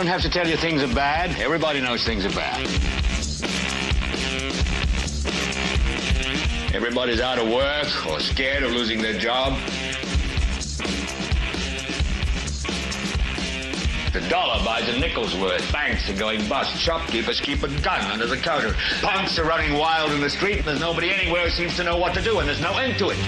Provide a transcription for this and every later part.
don't have to tell you things are bad. Everybody knows things are bad. Everybody's out of work or scared of losing their job. The dollar buys a nickel's worth. Banks are going bust. Shopkeepers keep a gun under the counter. Punks are running wild in the street, and there's nobody anywhere who seems to know what to do, and there's no end to it.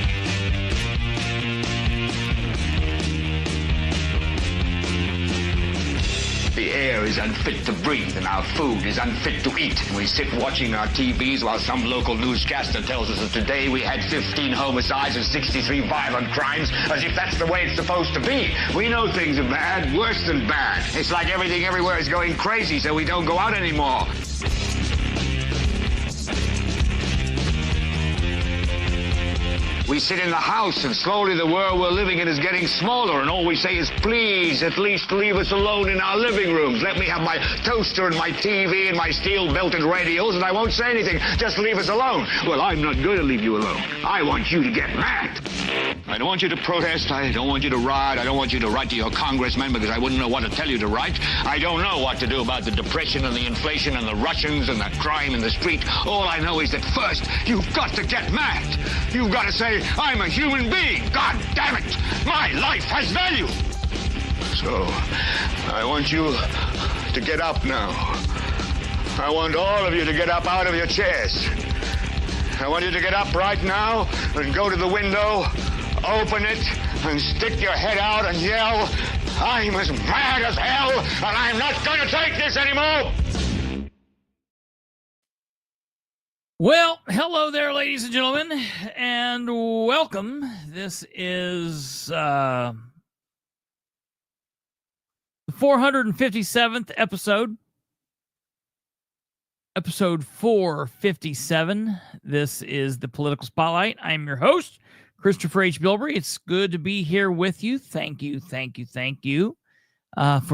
The air is unfit to breathe, and our food is unfit to eat. We sit watching our TVs while some local newscaster tells us that today we had 15 homicides and 63 violent crimes, as if that's the way it's supposed to be. We know things are bad, worse than bad. It's like everything everywhere is going crazy, so we don't go out anymore. We sit in the house, and slowly the world we're living in is getting smaller, and all we say is, please, at least leave us alone in our living rooms. Let me have my toaster and my TV and my steel-belted radios, and I won't say anything. Just leave us alone. Well, I'm not going to leave you alone. I want you to get mad. I don't want you to protest. I don't want you to riot. I don't want you to write to your congressman because I wouldn't know what to tell you to write. I don't know what to do about the depression and the inflation and the Russians and the crime in the street. All I know is that first, you've got to get mad. You've got to say, I'm a human being. God damn it. My life has value. So, I want you to get up now. I want all of you to get up out of your chairs. I want you to get up right now and go to the window, open it, and stick your head out and yell, I'm as mad as hell, and I'm not going to take this anymore. Well, hello there, ladies and gentlemen, and welcome. This is the 457th episode. Episode 457. This is the Political Spotlight. I'm your host, Kristopher H. Bilbrey. It's good to be here with you. Thank you for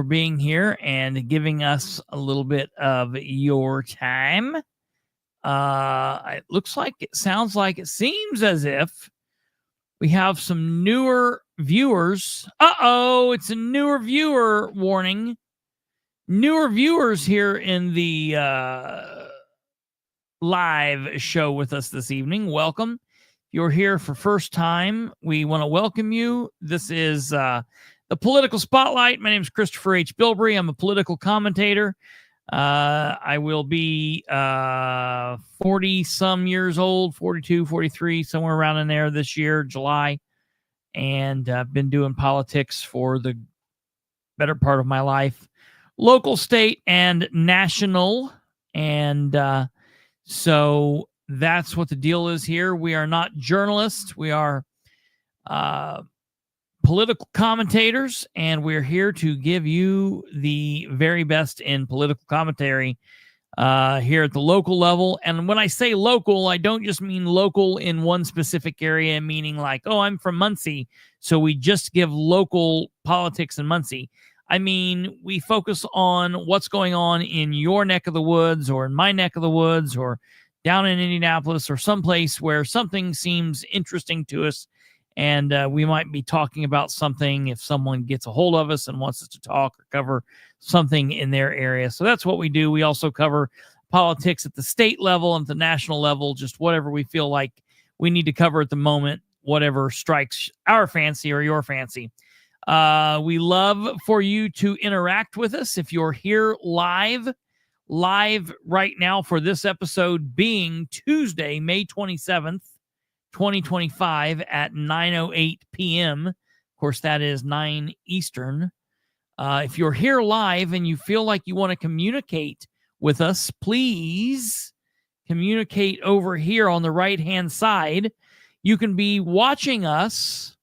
being here and giving us a little bit of your time. It looks like, it sounds like, it seems as if we have some newer viewers. It's a newer viewer warning. Newer viewers here in the live show with us this evening. Welcome. If you're here for first time, we want to welcome you. This is the Political Spotlight. My name is Kristopher H. Bilbrey. I'm a political commentator. I will be 40-some years old, 42, 43, somewhere around in there this year, July. And I've been doing politics for the better part of my life. Local, state, and national. And so that's what the deal is here. We are not journalists. We are political commentators, and we're here to give you the very best in political commentary here at the local level. And when I say local, I don't just mean local in one specific area, meaning like, oh, I'm from Muncie, so we just give local politics in Muncie. I mean, we focus on what's going on in your neck of the woods or in my neck of the woods or down in Indianapolis or someplace where something seems interesting to us. And we might be talking about something if someone gets a hold of us and wants us to talk or cover something in their area. So that's what we do. We also cover politics at the state level and at the national level, just whatever we feel like we need to cover at the moment, whatever strikes our fancy or your fancy. We love for you to interact with us. If you're here live right now for this episode being Tuesday, May 27th, 2025 at 9:08 p.m. Of course, that is 9 Eastern. If you're here live and you feel like you want to communicate with us, please communicate over here on the right-hand side. You can be watching us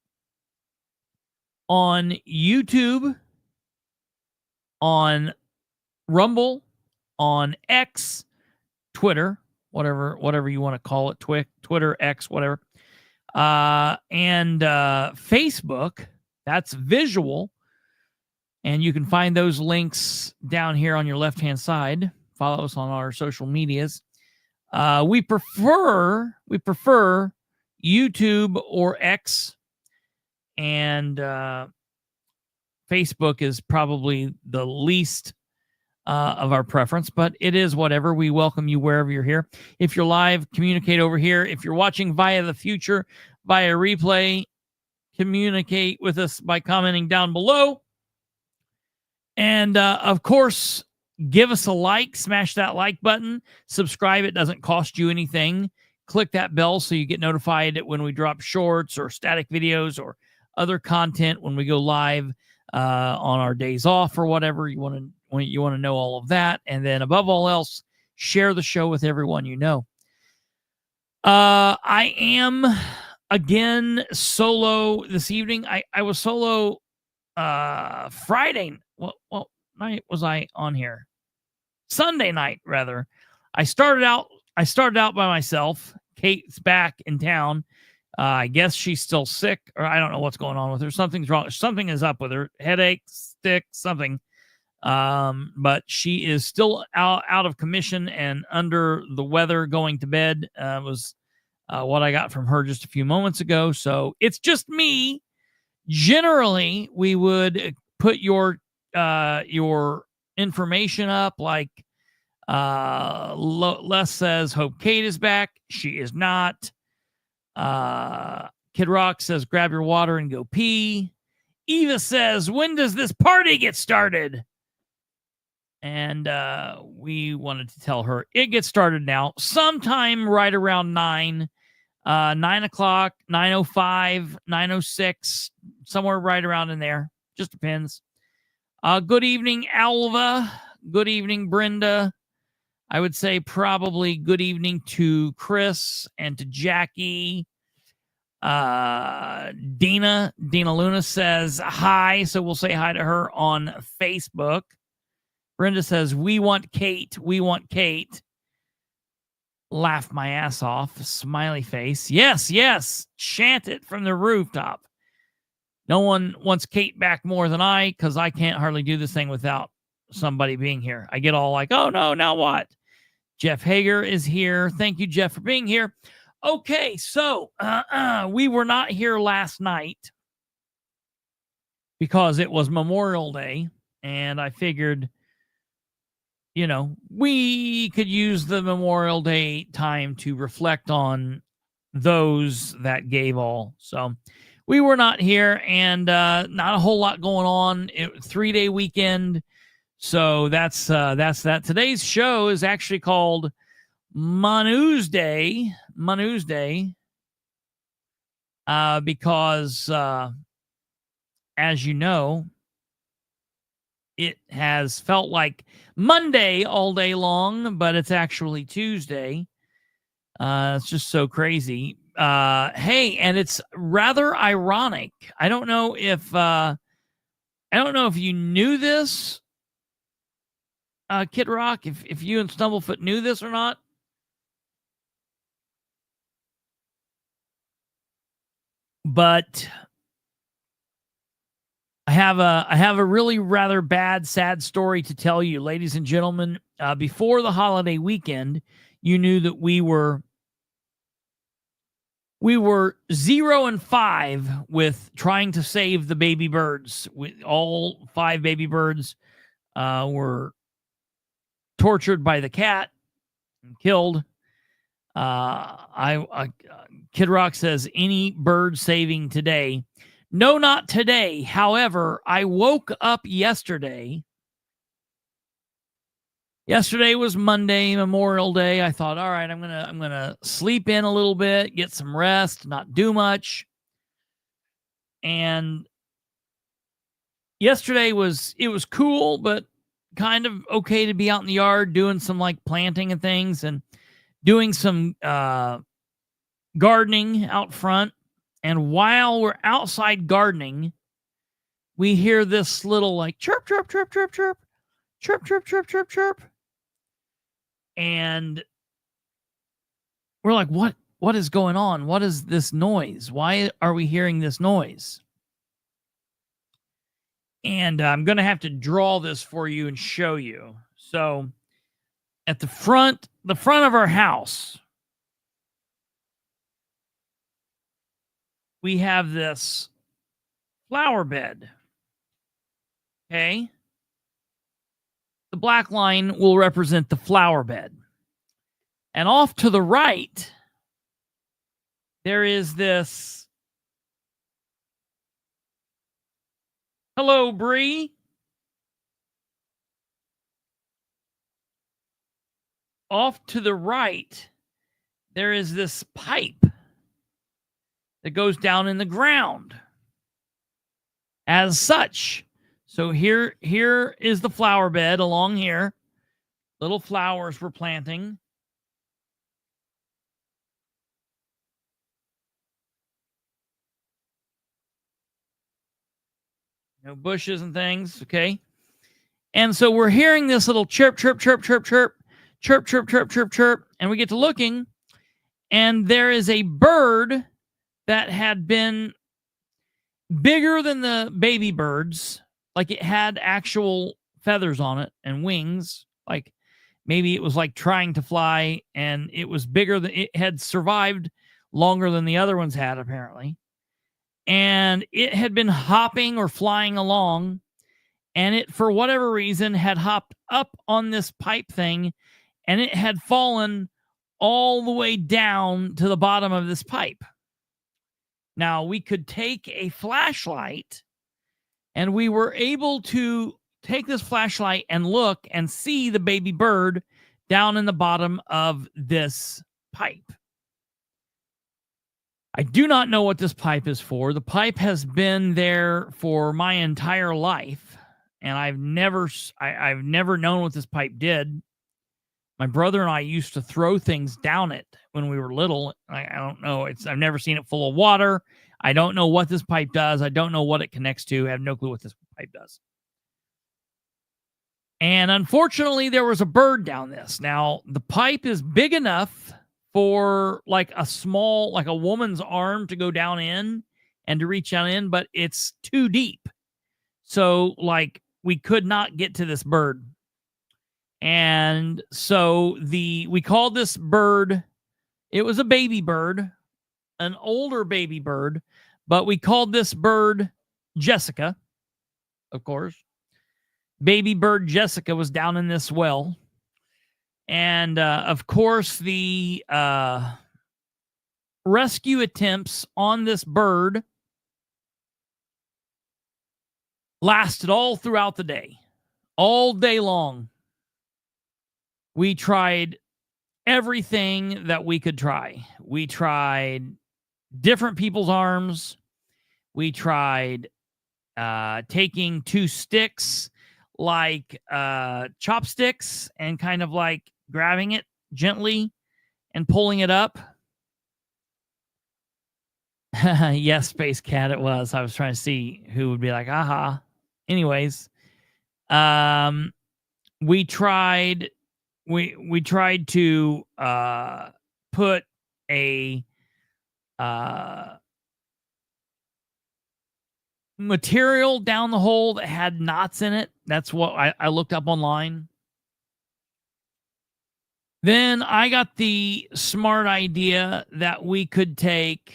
on YouTube, on Rumble, on X, Twitter, whatever you want to call it, Twitter, X, whatever, and Facebook. That's visual, and you can find those links down here on your left-hand side. Follow us on our social medias. We prefer YouTube or X, and Facebook is probably the least of our preference, but it is whatever. We welcome you wherever you're here. If you're live, communicate over here. If you're watching via the future, via replay, communicate with us by commenting down below. And of course, give us a like, smash that like button, subscribe. It doesn't cost you anything. Click that bell so you get notified when we drop shorts or static videos or other content when we go live on our days off or whatever. You want to know all of that. And then above all else, share the show with everyone you know. I am again solo this evening. I was solo Friday. What night was I on here? Sunday night, rather. I started out by myself. Kate's back in town. I guess she's still sick, or I don't know what's going on with her. Something's wrong. Something is up with her. Headache, stick, something. But she is still out of commission and under the weather, going to bed. Was what I got from her just a few moments ago. So it's just me. Generally, we would put your information up, like Les says, hope Kate is back. She is not. Kid Rock says, grab your water and go pee. Eva says, when does this party get started? And we wanted to tell her it gets started now, sometime right around 9 o'clock, 9:05, 9:06, somewhere right around in there. Just depends. Good evening, Alva. Good evening, Brenda. I would say probably good evening to Chris and to Jackie. Dina Luna says hi, so we'll say hi to her on Facebook. Brenda says, we want Kate. We want Kate. Laugh my ass off. Smiley face. Yes, yes. Chant it from the rooftop. No one wants Kate back more than I, because I can't hardly do this thing without somebody being here. I get all like, oh no, now what? Jeff Hager is here. Thank you, Jeff, for being here. Okay, so we were not here last night because it was Memorial Day, and I figured, you know, we could use the Memorial Day time to reflect on those that gave all. So we were not here, and not a whole lot going on. 3-day weekend. So that's that. Today's show is actually called Mon-useday. Because as you know, it has felt like Monday all day long, but it's actually Tuesday. It's just so crazy. Hey, and it's rather ironic. I don't know if you knew this, Kid Rock, if you and Stumblefoot knew this or not. But I have a really rather bad, sad story to tell you, ladies and gentlemen. Before the holiday weekend, you knew that we were 0-5 with trying to save the baby birds. All 5 baby birds were tortured by the cat and killed. Kid Rock says, any bird saving today? No, not today. However, I woke up yesterday. Yesterday was Monday, Memorial Day. I thought, all right, I'm gonna sleep in a little bit, get some rest, not do much. And yesterday was cool, but kind of okay to be out in the yard doing some like planting and things and doing some gardening out front. And while we're outside gardening, we hear this little like chirp, chirp, chirp, chirp, chirp, chirp, chirp, chirp, chirp, chirp. And we're like, what is going on? What is this noise? Why are we hearing this noise? And I'm going to have to draw this for you and show you. So at the front of our house, we have this flower bed. Okay. the black line will represent the flower bed. And off to the right, there is this. Hello, Bree. Off to the right, there is this pipe that goes down in the ground as such. So here is the flower bed along here. Little flowers we're planting. No bushes and things, okay? And so we're hearing this little chirp, chirp, chirp, chirp, chirp, chirp, chirp, chirp, chirp, chirp, and we get to looking, and there is a bird that had been bigger than the baby birds, like it had actual feathers on it and wings, like maybe it was like trying to fly, and it was bigger than it had survived longer than the other ones had, apparently. And it had been hopping or flying along, and it, for whatever reason, had hopped up on this pipe thing, and it had fallen all the way down to the bottom of this pipe. Now, we could take a flashlight, and we were able to take this flashlight and look and see the baby bird down in the bottom of this pipe. I do not know what this pipe is for. The pipe has been there for my entire life, and I've never known what this pipe did. My brother and I used to throw things down it when we were little. I don't know. I've never seen it full of water. I don't know what this pipe does. I don't know what it connects to. I have no clue what this pipe does. And unfortunately, there was a bird down this. Now, the pipe is big enough for like a small, like a woman's arm to go down in and to reach down in, but it's too deep. So, like, we could not get to this bird. And so we called this bird, it was a baby bird, an older baby bird, but we called this bird Jessica, of course. Baby bird Jessica was down in this well. And, of course, the rescue attempts on this bird lasted all throughout the day, all day long. We tried everything that we could try. We tried different people's arms. We tried taking two sticks like chopsticks and kind of like grabbing it gently and pulling it up. Yes, Space Cat, it was. I was trying to see who would be like, aha. Anyways, we tried to put a material down the hole that had knots in it. That's what I looked up online. Then I got the smart idea that we could take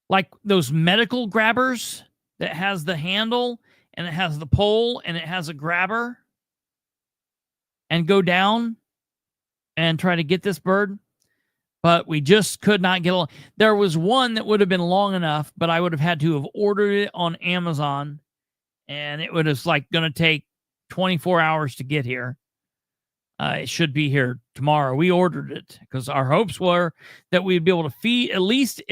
like those medical grabbers that has the handle and it has the pole and it has a grabber, and go down and try to get this bird. But we just could not get along. There was one that would have been long enough, but I would have had to have ordered it on Amazon, and it would have like going to take 24 hours to get here. It should be here tomorrow. We ordered it because our hopes were that we'd be able to feed, at least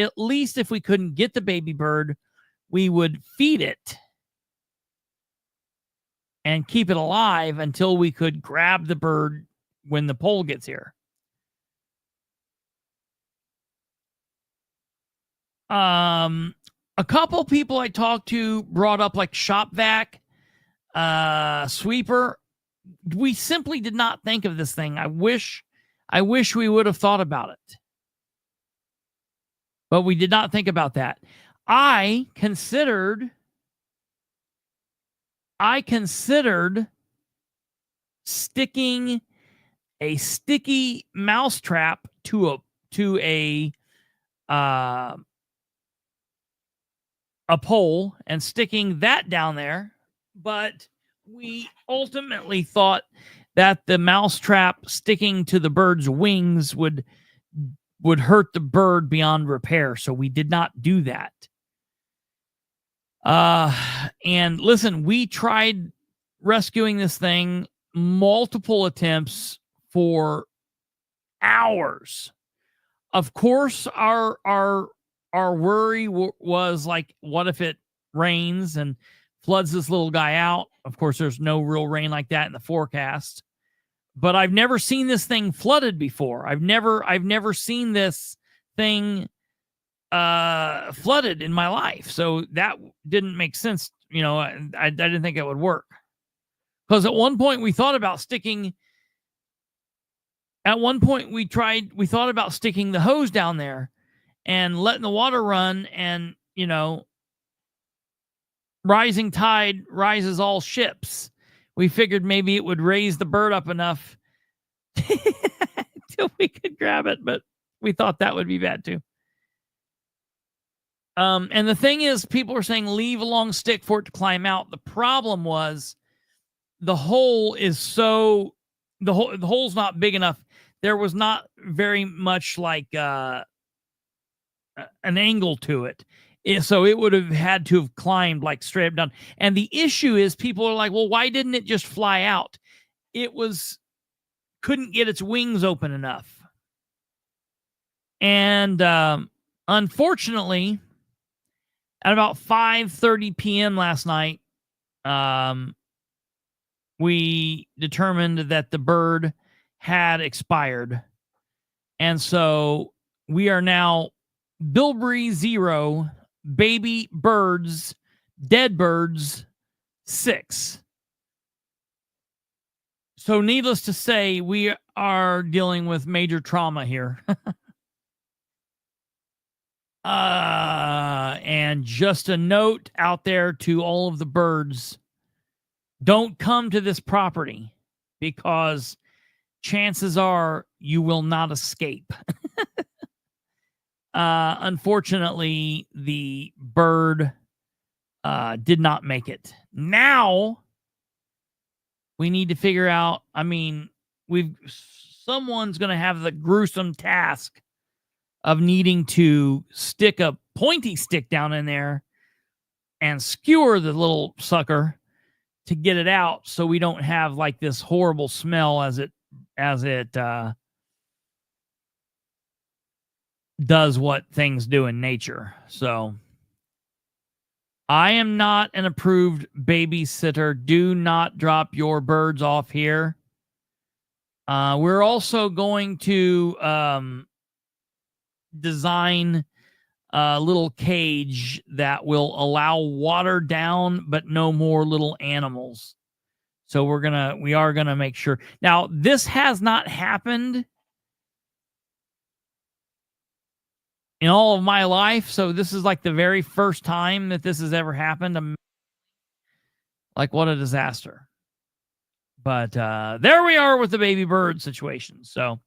if we couldn't get the baby bird, we would feed it and keep it alive until we could grab the bird when the pole gets here. A couple people I talked to brought up like shop vac, sweeper. We simply did not think of this thing. I wish we would have thought about it, but we did not think about that. I considered sticking a sticky mousetrap to a pole and sticking that down there, but we ultimately thought that the mousetrap sticking to the bird's wings would hurt the bird beyond repair, so we did not do that. And listen, we tried rescuing this thing, multiple attempts for hours. Of course, our worry was like, what if it rains and floods this little guy out? Of course, there's no real rain like that in the forecast. But I've never seen this thing flooded before. I've never seen this thing flooded in my life. So that didn't make sense. You know, I didn't think it would work. Because at one point we thought about sticking the hose down there and letting the water run, and, you know, rising tide rises all ships. We figured maybe it would raise the bird up enough till we could grab it, but we thought that would be bad too. And the thing is, people were saying leave a long stick for it to climb out. The problem was the hole is so the hole's not big enough. There was not very much like an angle to it. So it would have had to have climbed like straight up down. And the issue is, people are like, well, why didn't it just fly out? It couldn't get its wings open enough. And unfortunately, at about 5:30 p.m. last night, we determined that the bird had expired. And so we are now Bilbrey 0, baby birds, dead birds 6. So needless to say, we are dealing with major trauma here. And just a note out there to all of the birds, don't come to this property, because chances are you will not escape. Unfortunately, the bird did not make it. Now we need to figure out, I mean, someone's going to have the gruesome task of needing to stick a pointy stick down in there and skewer the little sucker to get it out, so we don't have like this horrible smell as it does what things do in nature. So I am not an approved babysitter. Do not drop your birds off here. We're also going to design a little cage that will allow water down, but no more little animals. So we are gonna make sure. Now, this has not happened in all of my life, so this is like the very first time that this has ever happened. Like, what a disaster. But there we are with the baby bird situation. So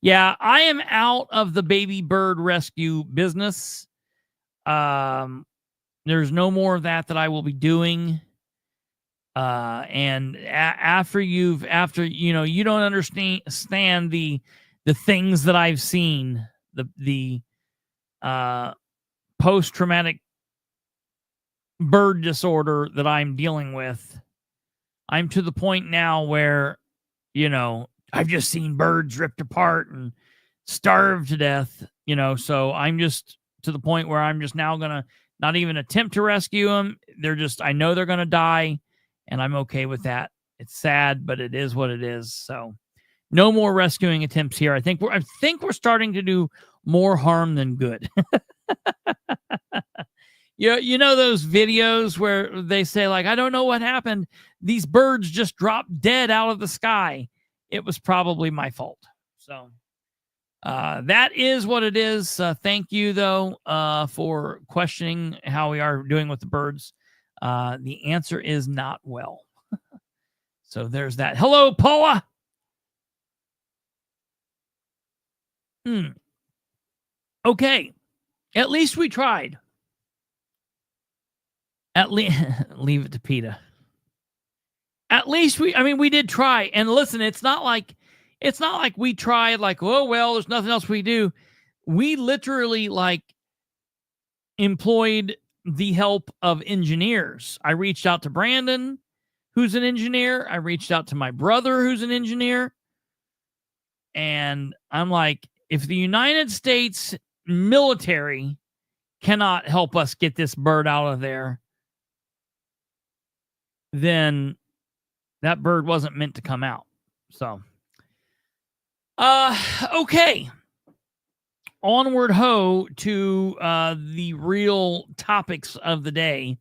yeah, I am out of the baby bird rescue business. There's no more of that I will be doing. And after you don't understand the things that I've seen, the post-traumatic bird disorder that I'm dealing with. I'm to the point now where, I've just seen birds ripped apart and starved to death, so I'm just to the point where I'm just now going to not even attempt to rescue them. I know they're going to die, and I'm okay with that. It's sad, but it is what it is. So no more rescuing attempts here. I think we're starting to do more harm than good. You know those videos where they say, like, I don't know what happened. These birds just dropped dead out of the sky. It was probably my fault. So that is what it is. Thank you, though, for questioning how we are doing with the birds. The answer is not well. So there's that. Hello, Paula. Okay. At least we tried. Leave it to PETA. At least we did try. And listen, it's not like we tried like, oh well, there's nothing else we do. We literally like employed the help of engineers. I reached out to Brandon, who's an engineer. I reached out to my brother, who's an engineer. And I'm like, if the United States military cannot help us get this bird out of there, then that bird wasn't meant to come out. So, okay. Onward ho to the real topics of the day.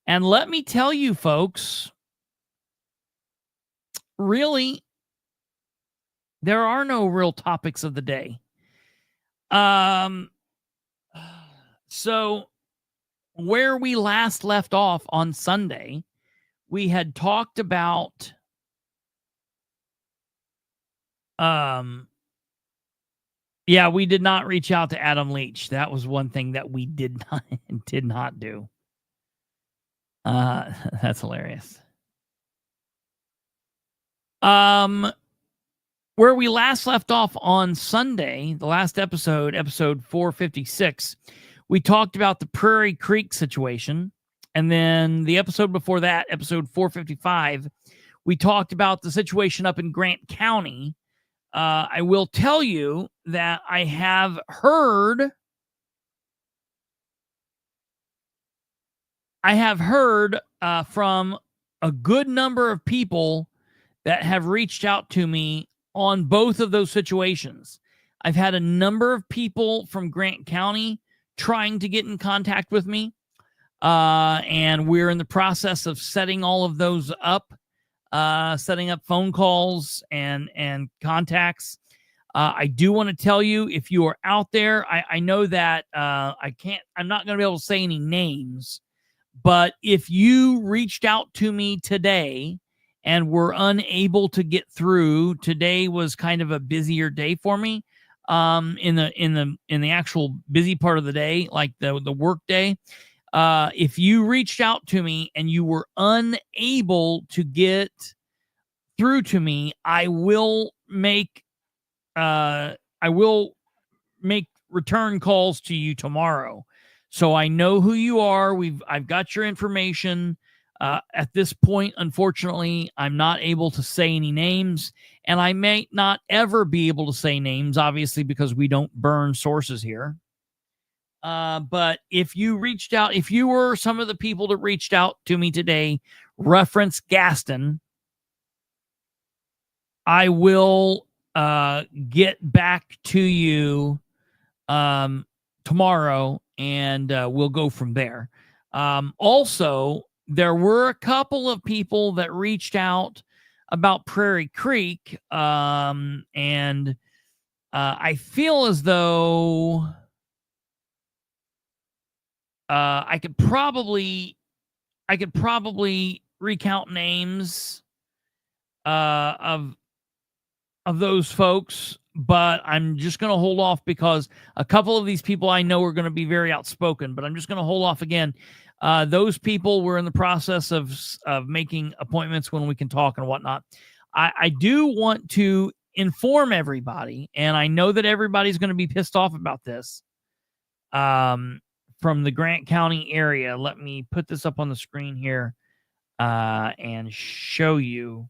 And let me tell you, folks, really, there are no real topics of the day. So where we last left off on Sunday, we had talked about yeah, we did not reach out to Adam Leach. That was one thing that we did not do. That's hilarious. Where we last left off on Sunday, the last episode 456, we talked about the Prairie Creek situation. And then the episode before that, episode 455, we talked about the situation up in Grant County. I will tell you that I have heard from a good number of people that have reached out to me on both of those situations. I've had a number of people from Grant County trying to get in contact with me, and we're in the process of setting all of those up, setting up phone calls and contacts. I do want to tell you, if you are out there, I know that I'm not going to be able to say any names, but if you reached out to me today and were unable to get through, today was kind of a busier day for me. In the actual busy part of the day, like the work day. If you reached out to me and you were unable to get through to me, I will make return calls to you tomorrow. So I know who you are. I've got your information. At this point, unfortunately, I'm not able to say any names, and I may not ever be able to say names, obviously, because we don't burn sources here. But if you reached out, if you were some of the people that reached out to me today, reference Gaston, I will get back to you tomorrow, and we'll go from there. Also, there were a couple of people that reached out about Prairie Creek, and I feel as though I could probably recount names of those folks, but I'm just going to hold off because a couple of these people I know are going to be very outspoken, but I'm just going to hold off again. Those people were in the process of making appointments when we can talk and whatnot. I do want to inform everybody, and I know that everybody's going to be pissed off about this, from the Grant County area. Let me put this up on the screen here and show you.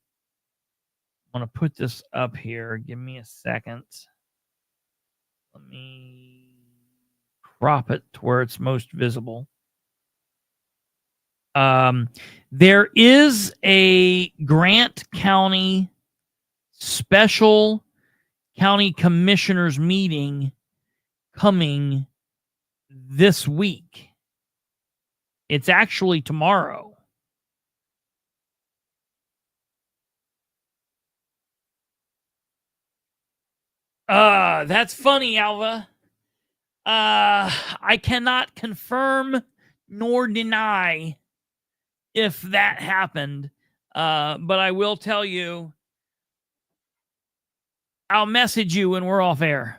I want to put this up here. Give me a second. Let me crop it to where it's most visible. There is a Grant County special county commissioners meeting coming this week. It's actually tomorrow. That's funny, Alva. I cannot confirm nor deny if that happened. But I will tell you, I'll message you when we're off air.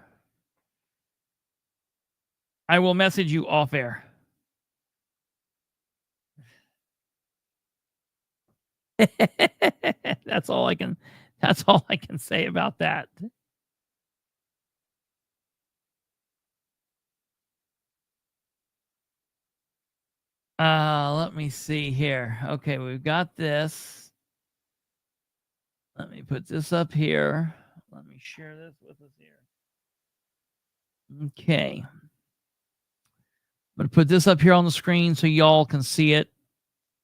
I will message you off air. That's all I can. That's all I can say about that. Let me see here. Okay, we've got this. Let me put this up here. Let me share this with us here. Okay. I'm going to put this up here on the screen so y'all can see it.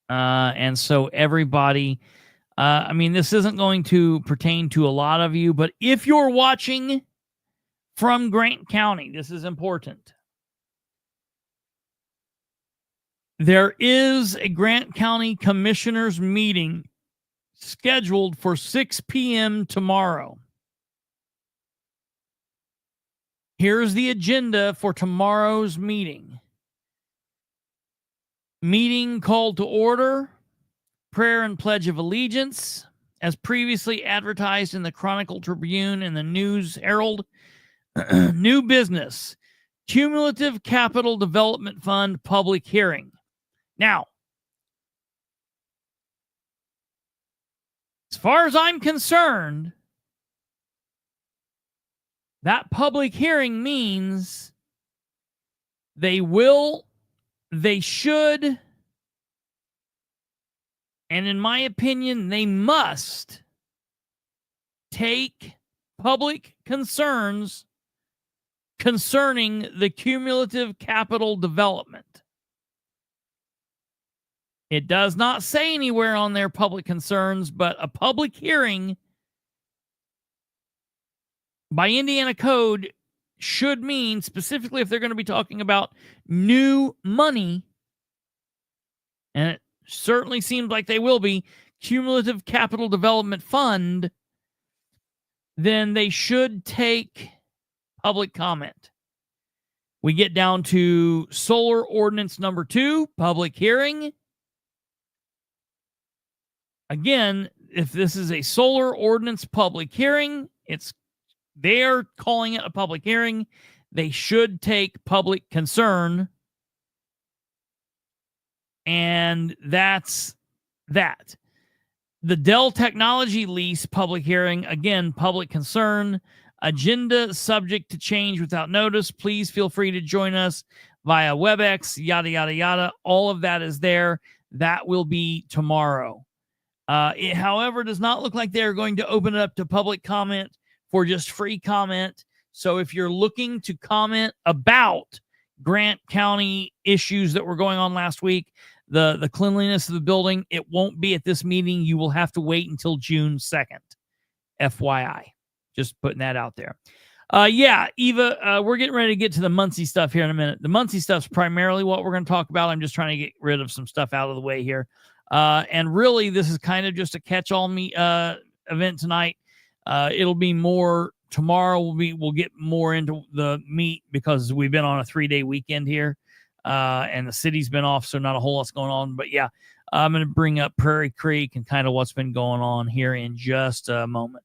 And so everybody, I mean, this isn't going to pertain to a lot of you, but if you're watching from Grant County, this is important. There is a Grant County Commissioners meeting scheduled for 6 p.m. tomorrow. Here's the agenda for tomorrow's meeting. Meeting called to order, prayer and pledge of allegiance, as previously advertised in the Chronicle Tribune and the News Herald. New business, Cumulative Capital Development Fund public hearing. Now, as far as I'm concerned, that public hearing means they should, and in my opinion, they must take public concerns concerning the cumulative capital development. It does not say anywhere on their public concerns, but a public hearing by Indiana code should mean, specifically if they're going to be talking about new money, and it certainly seems like they will be, Cumulative Capital Development Fund, then they should take public comment. We get down to Solar Ordinance number 2, public hearing. Again, if this is a solar ordinance public hearing, they're calling it a public hearing. They should take public concern. And that's that. The Dell Technology lease public hearing, again, public concern. Agenda subject to change without notice. Please feel free to join us via WebEx, yada, yada, yada. All of that is there. That will be tomorrow. It, however, does not look like they're going to open it up to public comment for just free comment. So if you're looking to comment about Grant County issues that were going on last week, the cleanliness of the building, it won't be at this meeting. You will have to wait until June 2nd. FYI. Just putting that out there. Yeah, Eva, we're getting ready to get to the Muncie stuff here in a minute. The Muncie stuff's primarily what we're going to talk about. I'm just trying to get rid of some stuff out of the way here. And really, this is kind of just a catch-all event tonight. It'll be more tomorrow. We'll get more into the meat because we've been on a 3-day weekend here, and the city's been off, so not a whole lot's going on. But yeah, I'm going to bring up Prairie Creek and kind of what's been going on here in just a moment.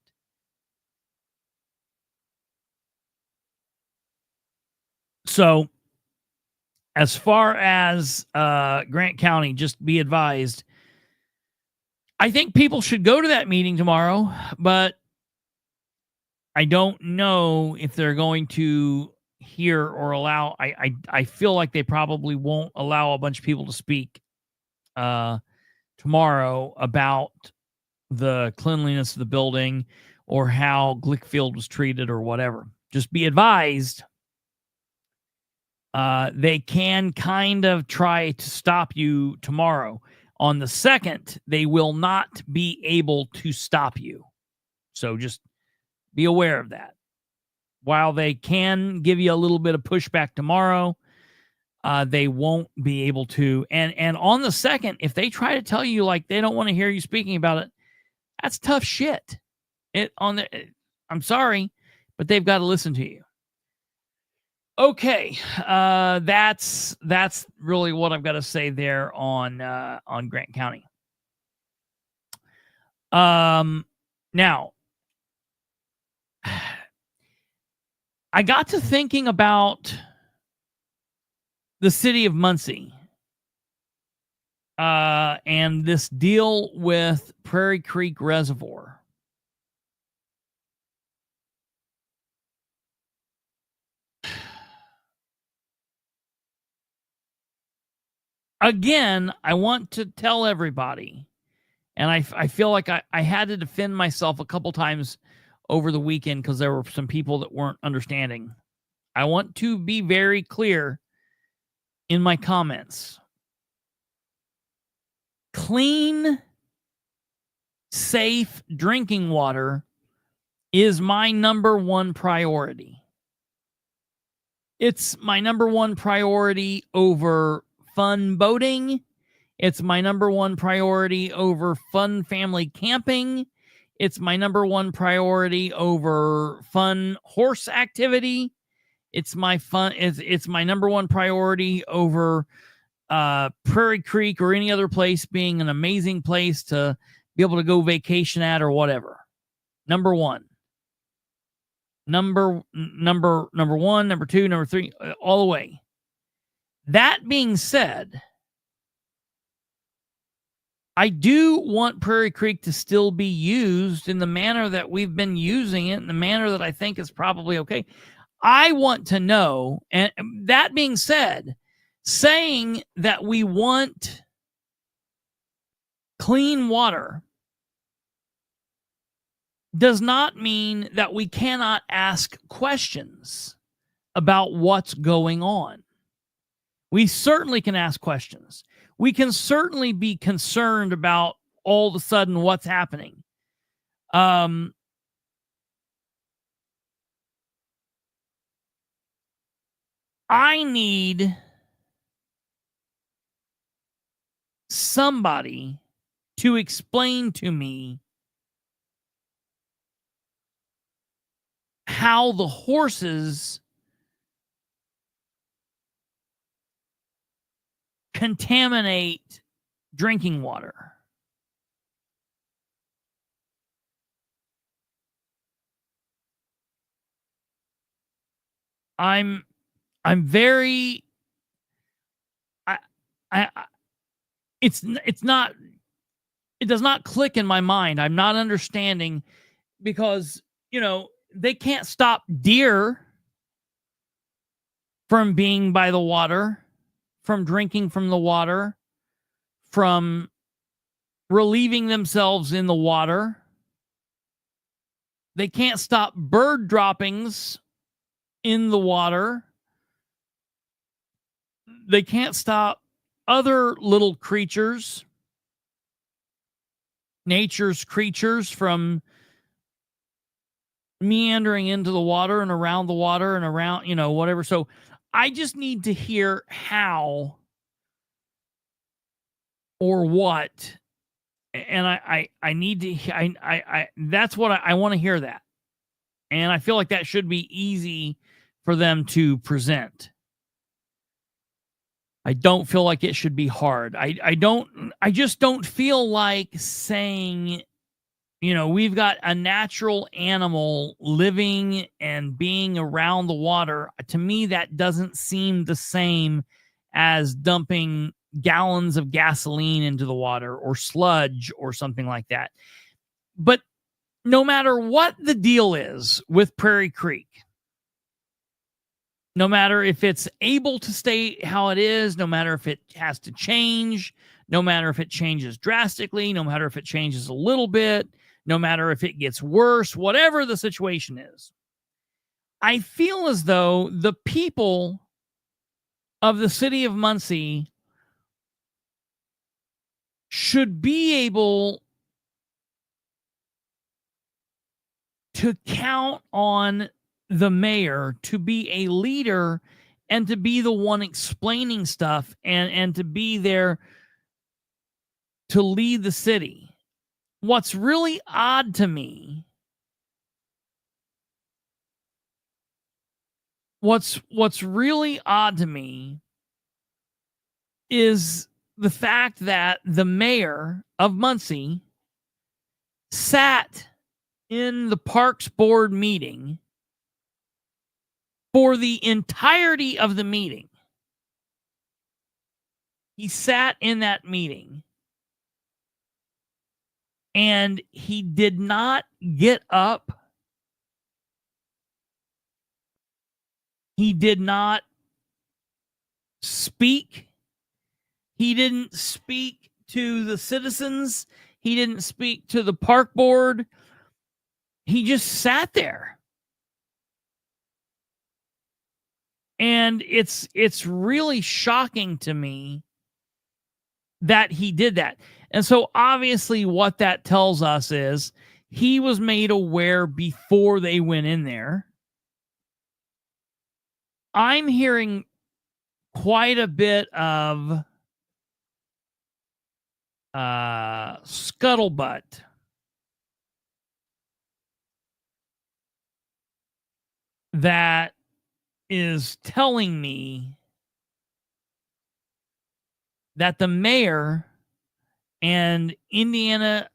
So, as far as Grant County, just be advised, I think people should go to that meeting tomorrow, but I don't know if they're going to hear or allow. I feel like they probably won't allow a bunch of people to speak tomorrow about the cleanliness of the building or how Glickfield was treated or whatever. Just be advised. They can kind of try to stop you tomorrow. On the 2nd, they will not be able to stop you. So just be aware of that. While they can give you a little bit of pushback tomorrow, they won't be able to. And on the 2nd, if they try to tell you like they don't want to hear you speaking about it, that's tough shit. I'm sorry, but they've got to listen to you. Okay, that's really what I've got to say there on Grant County. Now, I got to thinking about the city of Muncie and this deal with Prairie Creek Reservoir. Again, I want to tell everybody, and I feel like I had to defend myself a couple times over the weekend because there were some people that weren't understanding. I want to be very clear in my comments. Clean, safe drinking water is my number one priority. It's my number one priority over fun boating. It's my number one priority over fun family camping. It's my number one priority over fun horse activity. It's my number one priority over Prairie Creek or any other place being an amazing place to be able to go vacation at or whatever. Number one. Number one, number two, number three, all the way. That being said, I do want Prairie Creek to still be used in the manner that we've been using it, in the manner that I think is probably okay. I want to know, and that being said, saying that we want clean water does not mean that we cannot ask questions about what's going on. We certainly can ask questions. We can certainly be concerned about all of a sudden what's happening. I need somebody to explain to me how the horses contaminate drinking water. I'm very it does not click in my mind. I'm not understanding because, they can't stop deer from being by the water, from drinking from the water, from relieving themselves in the water. They can't stop bird droppings in the water. They can't stop other little creatures, nature's creatures, from meandering into the water and around the water and around, whatever. So I just need to hear how or what. And I need to, that's what I want to hear that. And I feel like that should be easy for them to present. I don't feel like it should be hard. I just don't feel like saying, we've got a natural animal living and being around the water. To me, that doesn't seem the same as dumping gallons of gasoline into the water or sludge or something like that. But no matter what the deal is with Prairie Creek, no matter if it's able to stay how it is, no matter if it has to change, no matter if it changes drastically, no matter if it changes a little bit, no matter if it gets worse, whatever the situation is, I feel as though the people of the city of Muncie should be able to count on the mayor to be a leader and to be the one explaining stuff and to be there to lead the city. What's really odd to me, what's really odd to me is the fact that the mayor of Muncie sat in the Parks Board meeting for the entirety of the meeting He sat in that meeting and he did not get up. He did not speak. He didn't speak to the citizens. He didn't speak to the park board. He just sat there. And it's really shocking to me that he did that. And so obviously what that tells us is he was made aware before they went in there. I'm hearing quite a bit of scuttlebutt that is telling me that the mayor and Indiana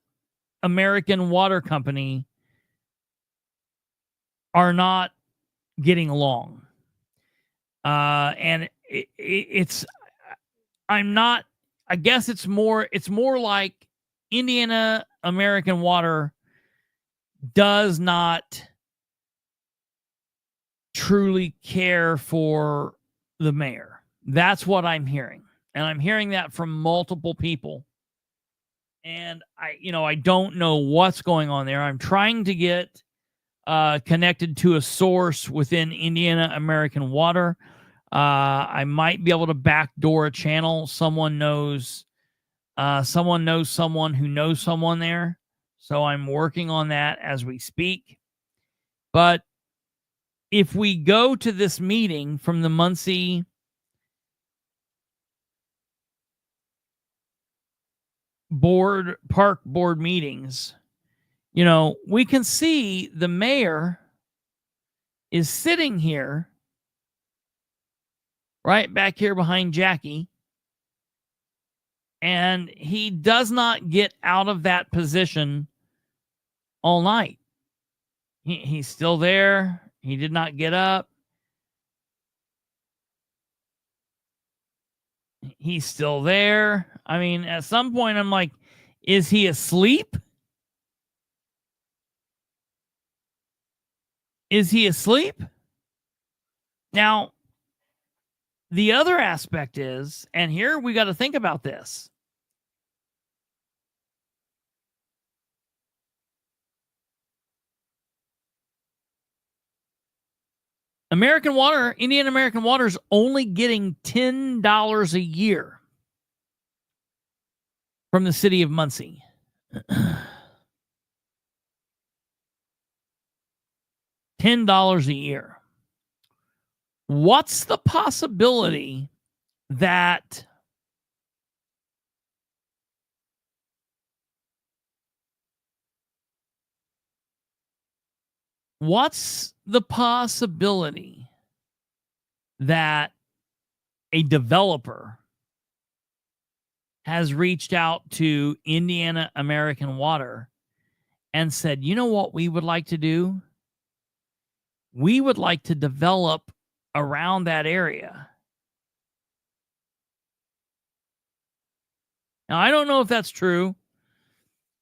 American Water Company are not getting along. And it's, I'm not, I guess it's more like Indiana American Water does not truly care for the mayor. That's what I'm hearing. And I'm hearing that from multiple people. And I don't know what's going on there. I'm trying to get connected to a source within Indiana American Water. I might be able to backdoor a channel. Someone knows someone who knows someone there. So I'm working on that as we speak. But if we go to this meeting from the Muncie park board meetings, we can see the mayor is sitting here, right back here behind Jackie, and he does not get out of that position all night. He's still there. He did not get up. He's still there. I mean, at some point, I'm like, is he asleep? Is he asleep? Now, the other aspect is, and here we got to think about this. American Water, Indiana American Water is only getting $10 a year from the city of Muncie. $10 a year. What's the possibility that a developer has reached out to Indiana American Water and said, you know what we would like to do? We would like to develop around that area. Now, I don't know if that's true.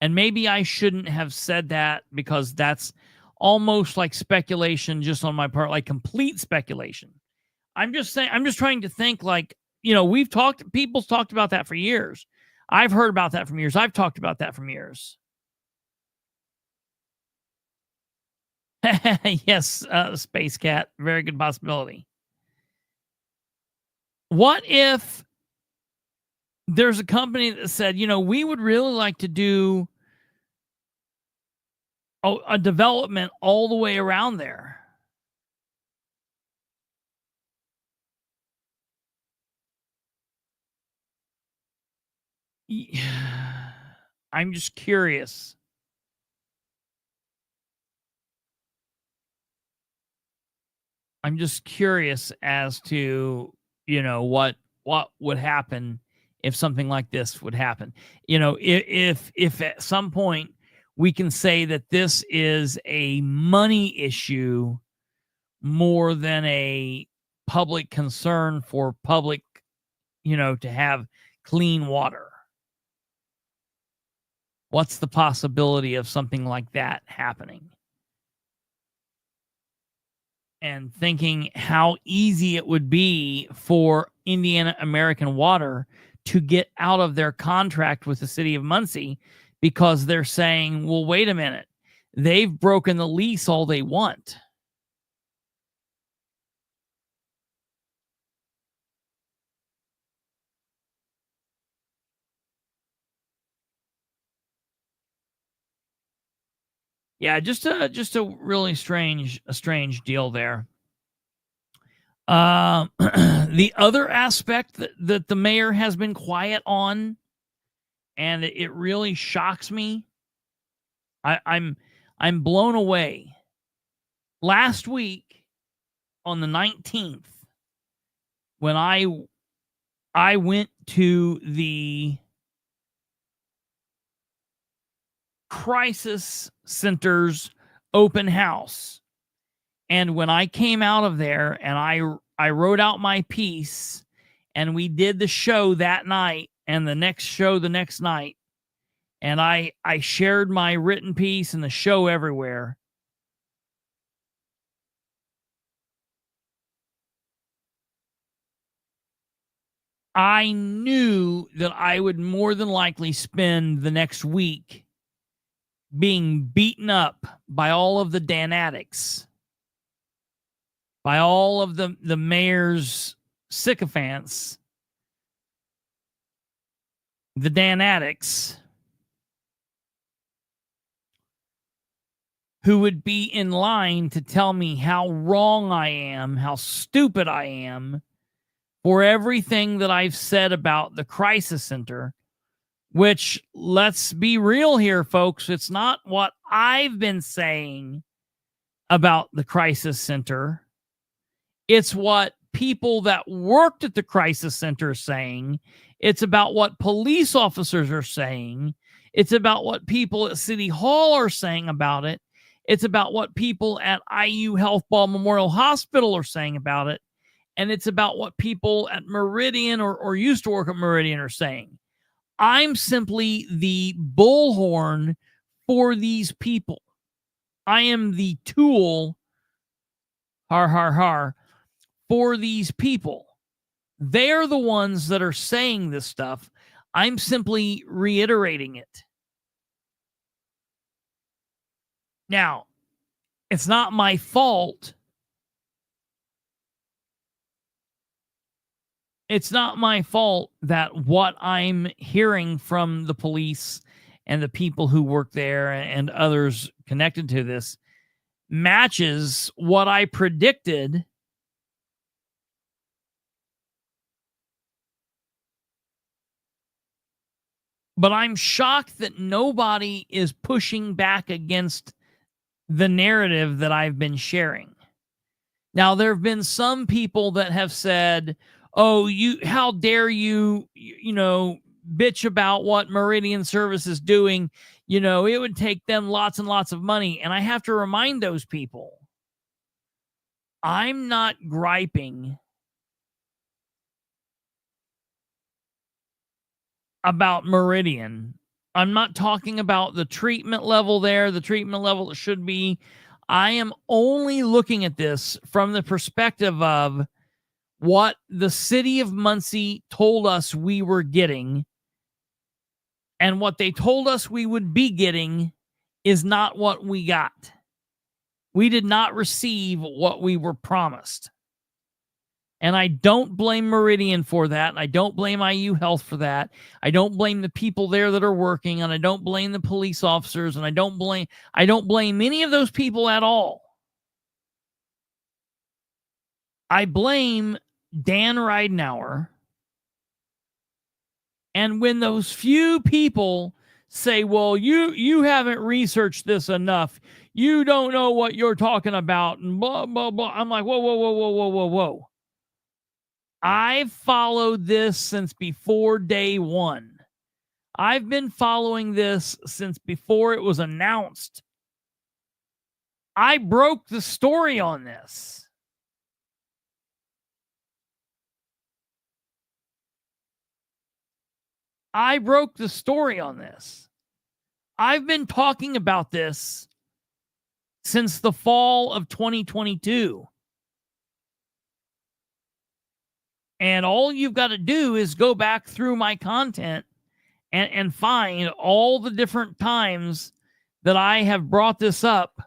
And maybe I shouldn't have said that because that's almost like speculation just on my part, like complete speculation. I'm just saying, I'm just trying to think like, people's talked about that for years. I've heard about that from years. I've talked about that from years. Yes, Space Cat, very good possibility. What if there's a company that said, we would really like to do a development all the way around there? I'm just curious. I'm just curious as to, what would happen if something like this would happen. If at some point we can say that this is a money issue more than a public concern for public, to have clean water. What's the possibility of something like that happening? And thinking how easy it would be for Indiana American Water to get out of their contract with the city of Muncie, because they're saying, well, wait a minute, they've broken the lease all they want. Yeah, just a really strange deal there. The other aspect that the mayor has been quiet on, and it really shocks me. I'm blown away. Last week on the 19th, when I went to the crisis center's open house, and when I came out of there and I wrote out my piece, and we did the show that night and the next show the next night, and I shared my written piece and the show everywhere. I knew that I would more than likely spend the next week being beaten up by all of the Dan addicts, by all of the mayor's sycophants, the Dan addicts, who would be in line to tell me how wrong I am, how stupid I am for everything that I've said about the crisis center, which, let's be real here, folks, it's not what I've been saying about the crisis center. It's what people that worked at the crisis center are saying. It's about what police officers are saying. It's about what people at City Hall are saying about it. It's about what people at IU Health Ball Memorial Hospital are saying about it. And it's about what people at Meridian or used to work at Meridian are saying. I'm simply the bullhorn for these people. I am the tool, har, har, har, for these people. They're the ones that are saying this stuff. I'm simply reiterating it. Now, it's not my fault. It's not my fault that what I'm hearing from the police and the people who work there and others connected to this matches what I predicted. But I'm shocked that nobody is pushing back against the narrative that I've been sharing. Now, there have been some people that have said, oh, how dare you, bitch about what Meridian Service is doing. It would take them lots and lots of money. And I have to remind those people, I'm not griping about Meridian. I'm not talking about the treatment level there, the treatment level that should be. I am only looking at this from the perspective of what the city of Muncie told us we were getting, and what they told us we would be getting is not what we got. We did not receive what we were promised. And I don't blame Meridian for that. And I don't blame IU Health for that. I don't blame the people there that are working, and I don't blame the police officers, and I don't blame any of those people at all. I blame Dan Ridenour. And when those few people say, well, you haven't researched this enough, you don't know what you're talking about, and blah, blah, blah. I'm like, whoa, whoa, whoa, whoa, whoa, whoa, whoa. I've followed this since before day one. I've been following this since before it was announced. I broke the story on this. I broke the story on this. I've been talking about this since the fall of 2022. And all you've got to do is go back through my content and find all the different times that I have brought this up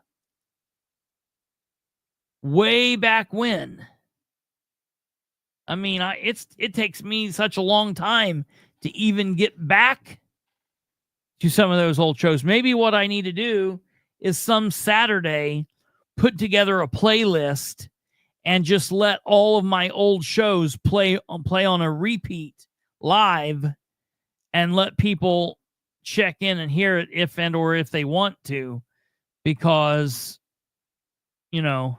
way back when. I mean, it takes me such a long time to even get back to some of those old shows. Maybe what I need to do is some Saturday put together a playlist and just let all of my old shows play on a repeat live and let people check in and hear it if they want to, because, you know,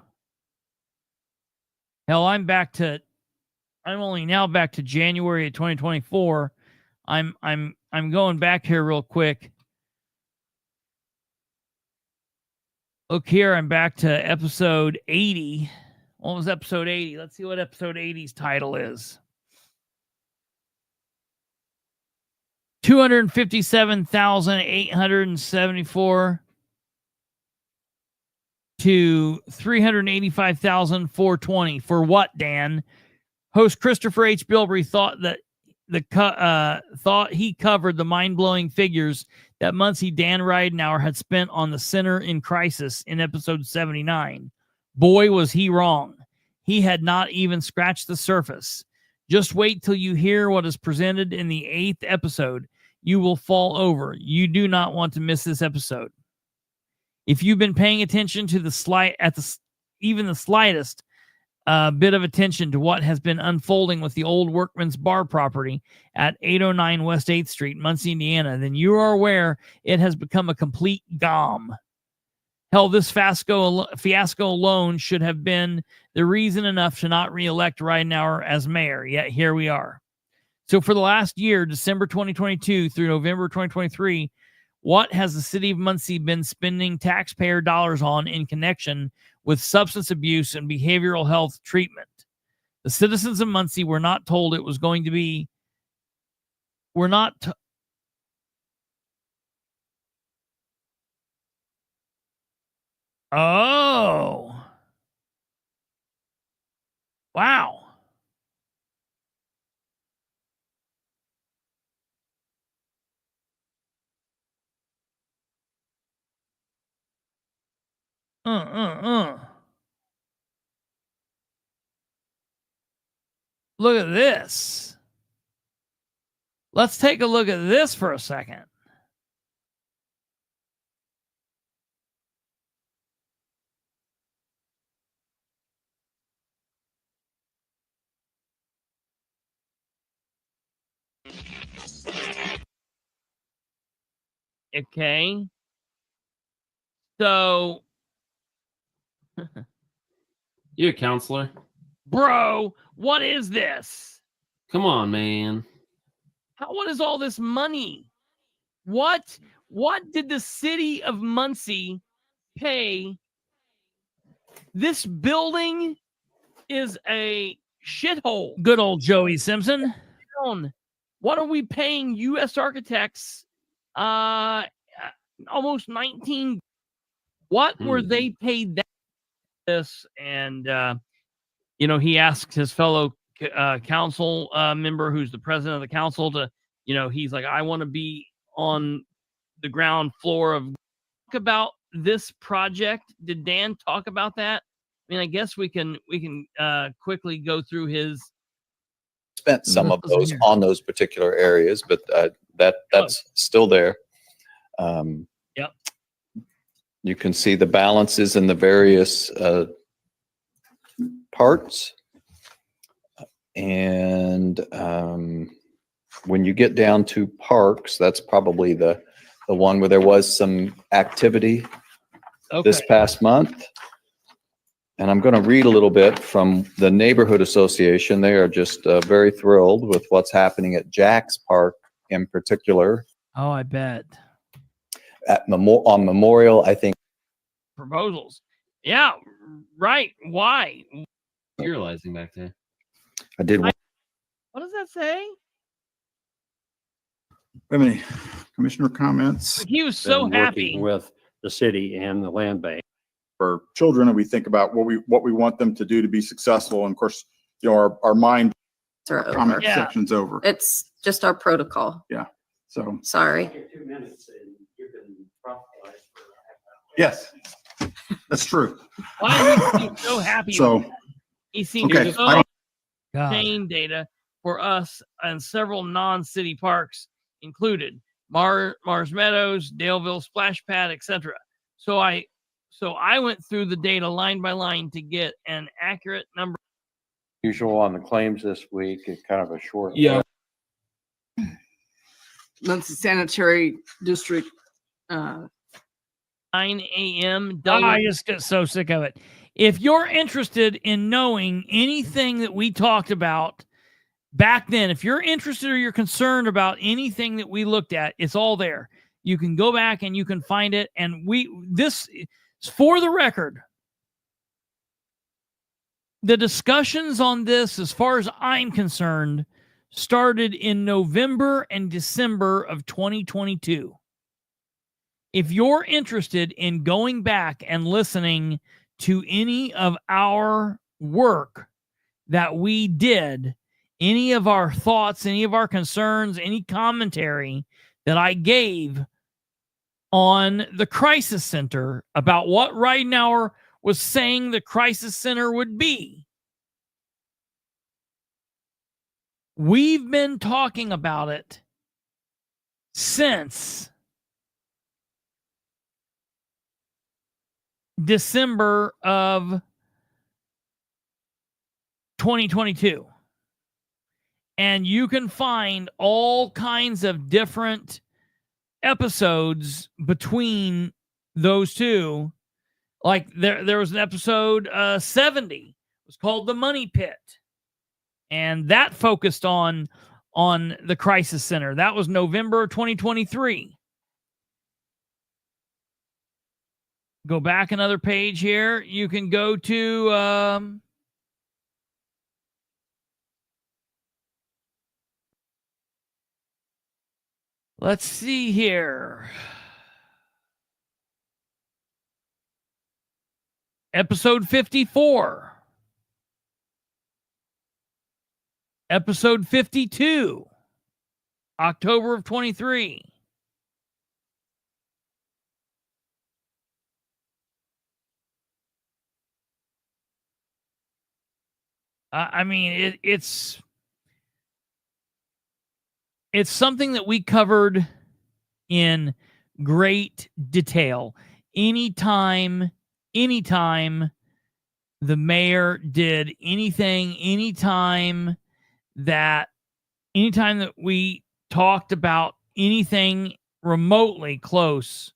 hell, I'm only now back to January of 2024. I'm going back here real quick. Look here, I'm back to episode 80. What was episode 80? Let's see what episode 80's title is. 257,874 to 385,420. For what, Dan? Host Kristopher H. Bilbrey thought that thought he covered the mind-blowing figures that Muncie Dan Ridenauer had spent on the Center in Crisis in episode 79. Boy, was he wrong. He had not even scratched the surface. Just wait till you hear what is presented in the 8th episode. You will fall over. You do not want to miss this episode. If you've been paying attention to the slightest bit of attention to what has been unfolding with the old Workman's Bar property at 809 West 8th Street, Muncie, Indiana, then you are aware it has become a complete gom. Hell, this fiasco alone should have been the reason enough to not re-elect Ridenauer as mayor, yet here we are. So for the last year, December 2022 through November 2023, what has the city of Muncie been spending taxpayer dollars on in connection with substance abuse and behavioral health treatment? The citizens of Muncie were not told it was going to be. Oh. Wow. Look at this. Let's take a look at this for a second. Okay. So, You a counselor? bro, what is this? Come on, man. What is all this money? What did the city of Muncie pay? This building is a shithole. Good old Joey Simpson. What are we paying U.S. architects? Almost 19. What were they paid this? And he asked his fellow council member, who's the president of the council, to, he's like, I want to be on the ground floor of. Talk about this project. Did Dan talk about that? I mean, I guess we can quickly go through his. Spent some of those on those particular areas, but that's still there. Yep. You can see the balances in the various parts, and when you get down to parks, that's probably the one where there was some activity this past month. And I'm going to read a little bit from the neighborhood association. They are just very thrilled with what's happening at Jack's Park in particular. Oh, I bet. On Memorial, I think. Proposals. Yeah, right. Why? Realizing back there. I did. What does that say? Have any commissioner comments? He was so been happy. working with the city and the land bank. For children, and we think about what we want them to do to be successful. And of course, our mind Are over. comment Yeah. section's over. It's just our protocol. So Sorry. 2 minutes and you can prophesize for yes, that's true. Why is he so happy? So with that? He seemed okay, so I don't, obtain data for us and several non-city parks included Mars Meadows, Daleville Splash Pad, etc. So I went through the data line by line to get an accurate number. usual on the claims this week. It's kind of a short. Yeah. That's the sanitary district. 9 a.m. I I just get so sick of it. If you're interested in knowing anything that we talked about back then, if you're interested or you're concerned about anything that we looked at, it's all there. You can go back and you can find it. And this is for the record. The discussions on this, as far as I'm concerned, started in November and December of 2022. If you're interested in going back and listening to any of our work that we did, any of our thoughts, any of our concerns, any commentary that I gave on the crisis center about what Ridenour was saying the crisis center would be. We've been talking about it since December of 2022. And you can find all kinds of different episodes between those two. Like there was an episode 70. It was called The Money Pit. And that focused on the crisis center. That was November 2023. Go back another page here. You can go to let's see here. Episode 54. Episode 52. October of 23. I mean, it's something that we covered in great detail. Anytime the mayor did anything, anytime that we talked about anything remotely close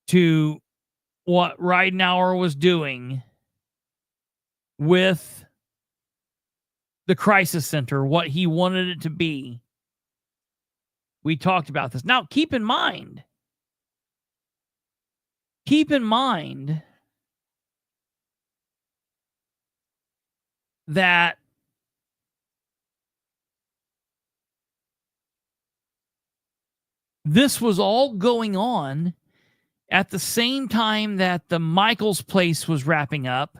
to what Ridenour was doing with the crisis center, what he wanted it to be, we talked about this. Now, keep in mind that this was all going on at the same time that the Michaels place was wrapping up.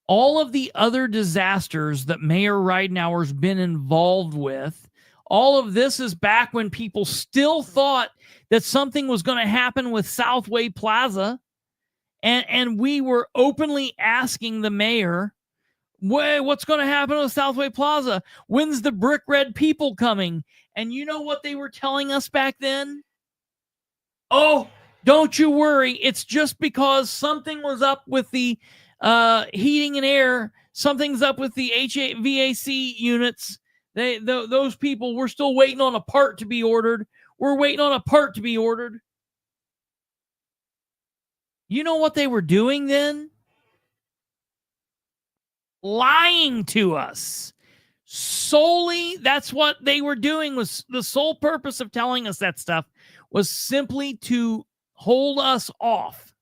All of the other disasters that Mayor Ridenour's been involved with, all of this is back when people still thought that something was going to happen with Southway Plaza. And we were openly asking the mayor, what's going to happen with Southway Plaza? When's the Brick Red people coming? And you know what they were telling us back then? Oh, don't you worry. It's just because something was up with the heating and air. Something's up with the HVAC units. Those people, we're still waiting on a part to be ordered. We're waiting on a part to be ordered. You know what they were doing then? Lying to us. Solely, that's what they were doing. Was the sole purpose of telling us that stuff was simply to hold us off.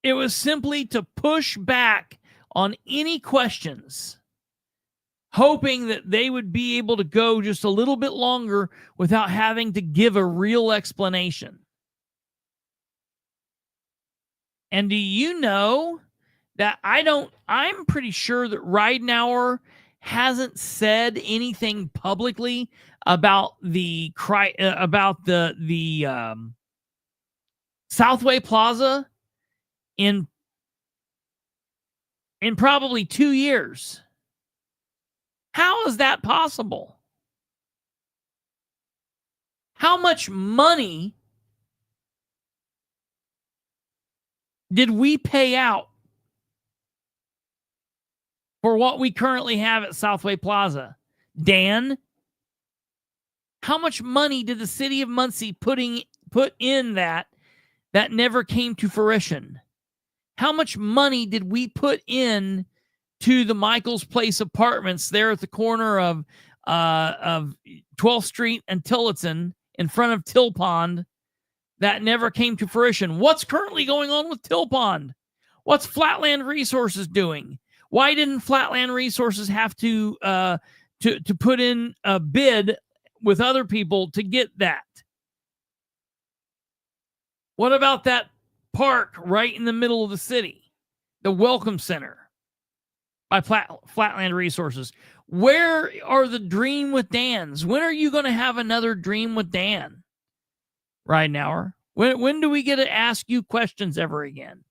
It was simply to push back on any questions hoping that they would be able to go just a little bit longer without having to give a real explanation. And do you know that I'm pretty sure that Ridenauer hasn't said anything publicly about the Southway Plaza in probably 2 years. How is that possible? How much money did we pay out for what we currently have at Southway Plaza? Dan, how much money did the city of Muncie put in that never came to fruition? How much money did we put in to the Michaels Place apartments there at the corner of 12th Street and Tillotson in front of Till Pond that never came to fruition? What's currently going on with Till Pond? What's Flatland Resources doing? Why didn't Flatland Resources have to put in a bid with other people to get that? What about that park right in the middle of the city, the Welcome Center by Flatland Resources? Where are the Dream with Dans? When are you going to have another Dream with Dan, Ridenauer? When do we get to ask you questions ever again?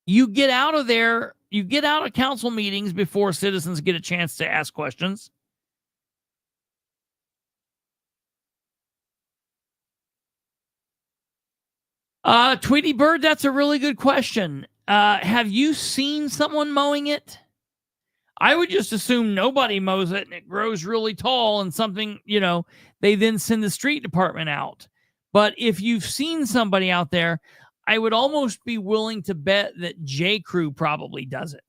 You get out of there, you get out of council meetings before citizens get a chance to ask questions. Tweety Bird, that's a really good question. Have you seen someone mowing it? I would just assume nobody mows it and it grows really tall and something, they then send the street department out. But if you've seen somebody out there, I would almost be willing to bet that J. Crew probably does it.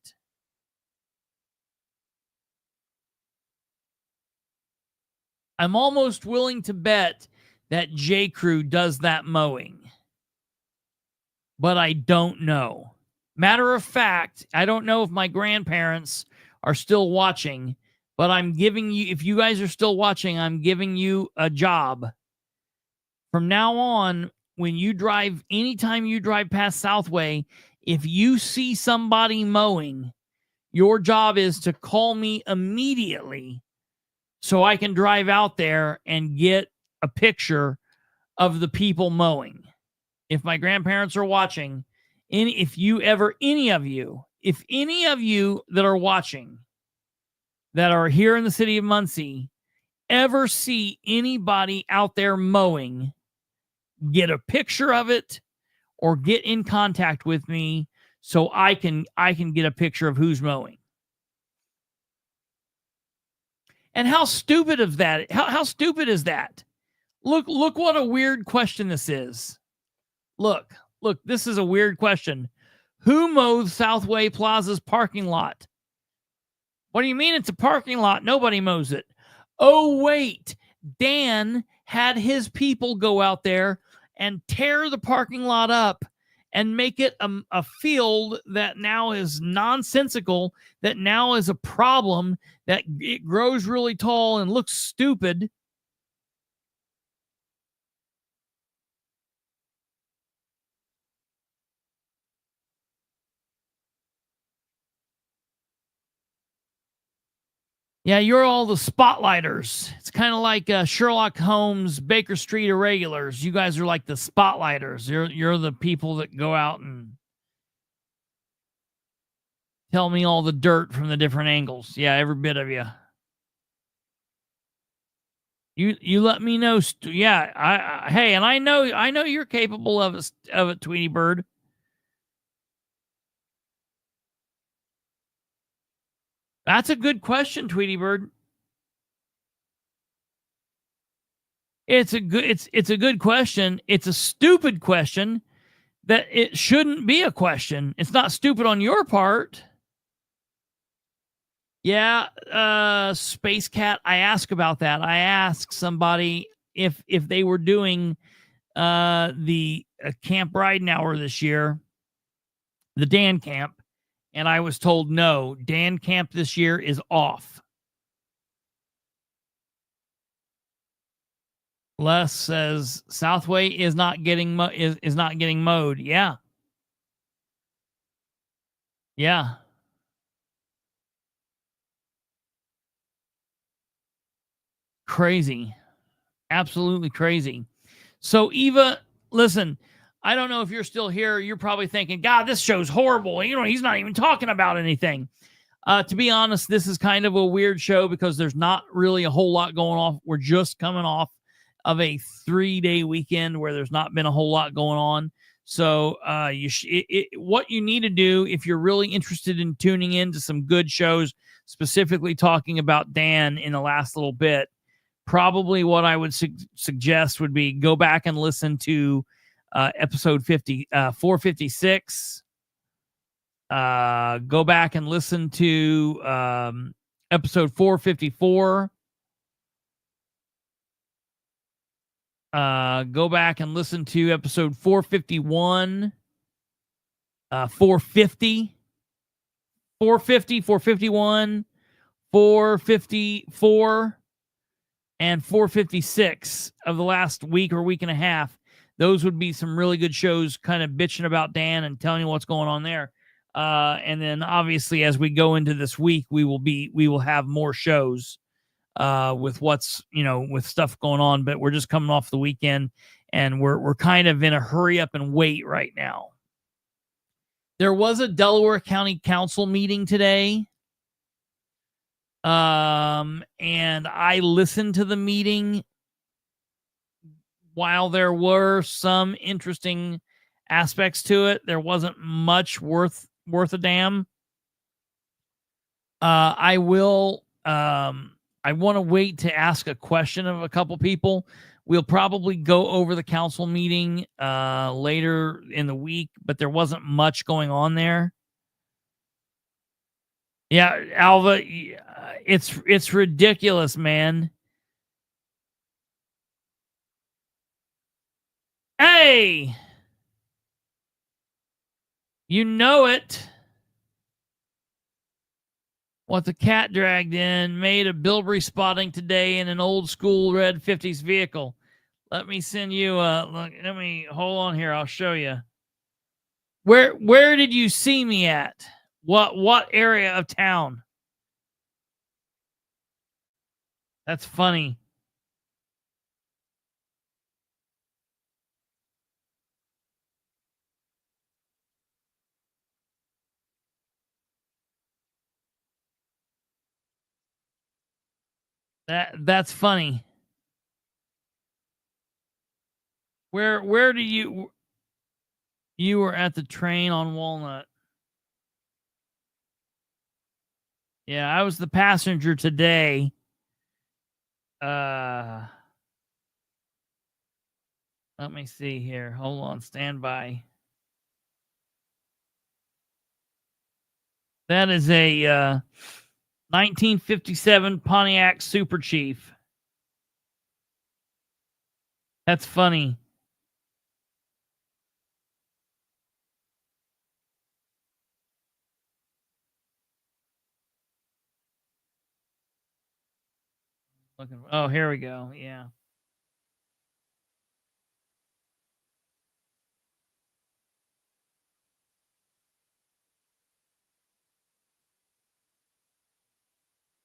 I'm almost willing to bet that J. Crew does that mowing. But I don't know. Matter of fact, I don't know if my grandparents are still watching, but I'm giving you, if you guys are still watching, I'm giving you a job. From now on, anytime you drive past Southway, if you see somebody mowing, your job is to call me immediately so I can drive out there and get a picture of the people mowing. If my grandparents are watching, if any of you that are watching that are here in the city of Muncie ever see anybody out there mowing, get a picture of it or get in contact with me so I can get a picture of who's mowing. And how stupid is that? How stupid is that? Look what a weird question this is. Look, this is a weird question. Who mows Southway Plaza's parking lot? What do you mean it's a parking lot? Nobody mows it. Oh, wait. Dan had his people go out there and tear the parking lot up and make it a field that now is nonsensical, that now is a problem, that it grows really tall and looks stupid. Yeah, you're all the spotlighters. It's kind of like Sherlock Holmes, Baker Street Irregulars. You guys are like the spotlighters. You're the people that go out and tell me all the dirt from the different angles. Yeah, every bit of you. You let me know. Yeah, hey, and I know you're capable of it, Tweety Bird. That's a good question, Tweety Bird. It's a good question. It's a stupid question that it shouldn't be a question. It's not stupid on your part. Yeah, Space Cat, I asked about that. I asked somebody if they were doing the Camp Ridenauer this year, the Dan Camp. And I was told, no, Dan Camp this year is off. Les says Southway is not getting is not getting mowed. Yeah. Yeah. Crazy. Absolutely crazy. So Eva, listen, I don't know if you're still here. You're probably thinking, God, this show's horrible. You know, he's not even talking about anything. To be honest, this is kind of a weird show because there's not really a whole lot going on. We're just coming off of a 3-day weekend where there's not been a whole lot going on. So what you need to do if you're really interested in tuning in to some good shows, specifically talking about Dan in the last little bit, probably what I would suggest would be go back and listen to episode 456. Go back and listen to episode 454. Go back and listen to episode 451, 450, 451, 454, and 456 of the last week or week and a half. Those would be some really good shows kind of bitching about Dan and telling you what's going on there. And then obviously as we go into this week, we will have more shows with what's, with stuff going on, but we're just coming off the weekend and we're kind of in a hurry up and wait right now. There was a Delaware County Council meeting today. And I listened to the meeting. While there were some interesting aspects to it, there wasn't much worth a damn. I want to wait to ask a question of a couple people. We'll probably go over the council meeting later in the week, but there wasn't much going on there. Yeah, Alva, it's ridiculous, man. Hey! You know it. What the cat dragged in made a Bilbrey spotting today in an old school red 50s vehicle. Let me send you look, let me hold on here. I'll show you. Where did you see me at? What area of town? That's funny. That's funny. Where do you were at the train on Walnut? Yeah, I was the passenger today. Let me see here. Hold on, stand by. That is a 1957 Pontiac Super Chief. That's funny. Oh, here we go. Yeah.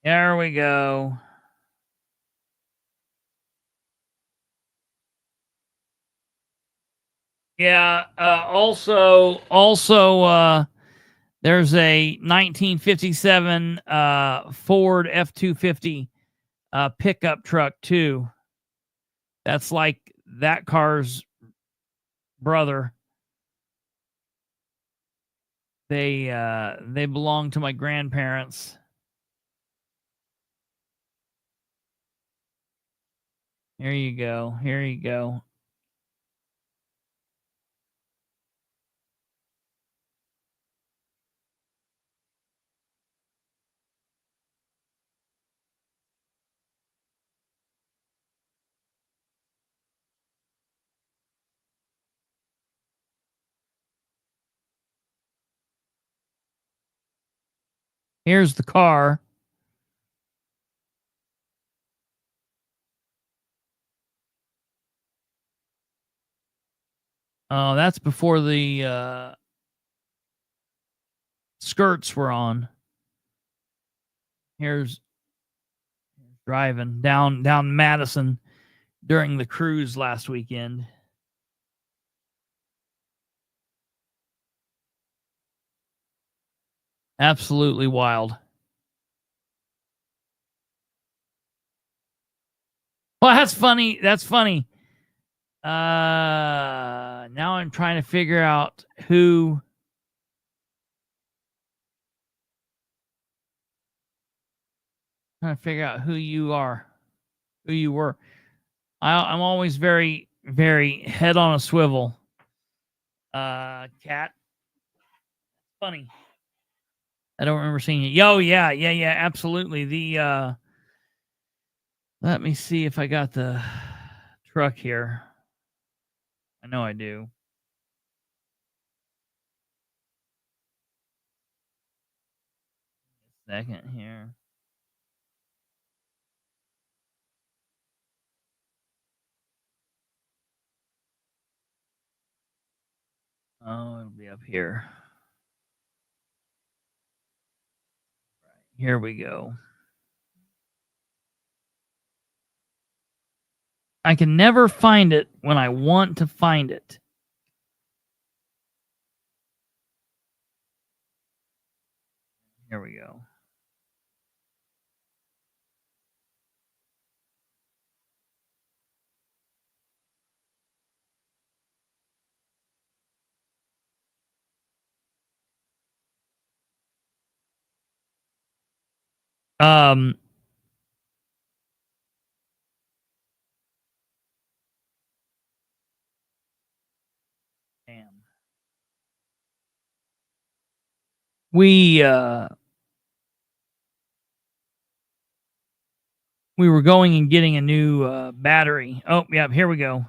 There we go. Yeah. Also, there's a 1957 Ford F-250 pickup truck too. That's like that car's brother. They belong to my grandparents. Here you go. Here you go. Here's the car. Oh, that's before the skirts were on. Here's driving down Madison during the cruise last weekend. Absolutely wild. Well, that's funny. That's funny. Now I'm trying to figure out who. Trying to figure out who you are, who you were. I'm always very, very head on a swivel. Cat. Funny. I don't remember seeing it. Yo, yeah, absolutely. The let me see if I got the truck here. I know I do. Second here. Oh, it'll be up here. Here we go. I can never find it when I want to find it. Here we go. Damn. We were going and getting a new battery. Oh, yeah, here we go.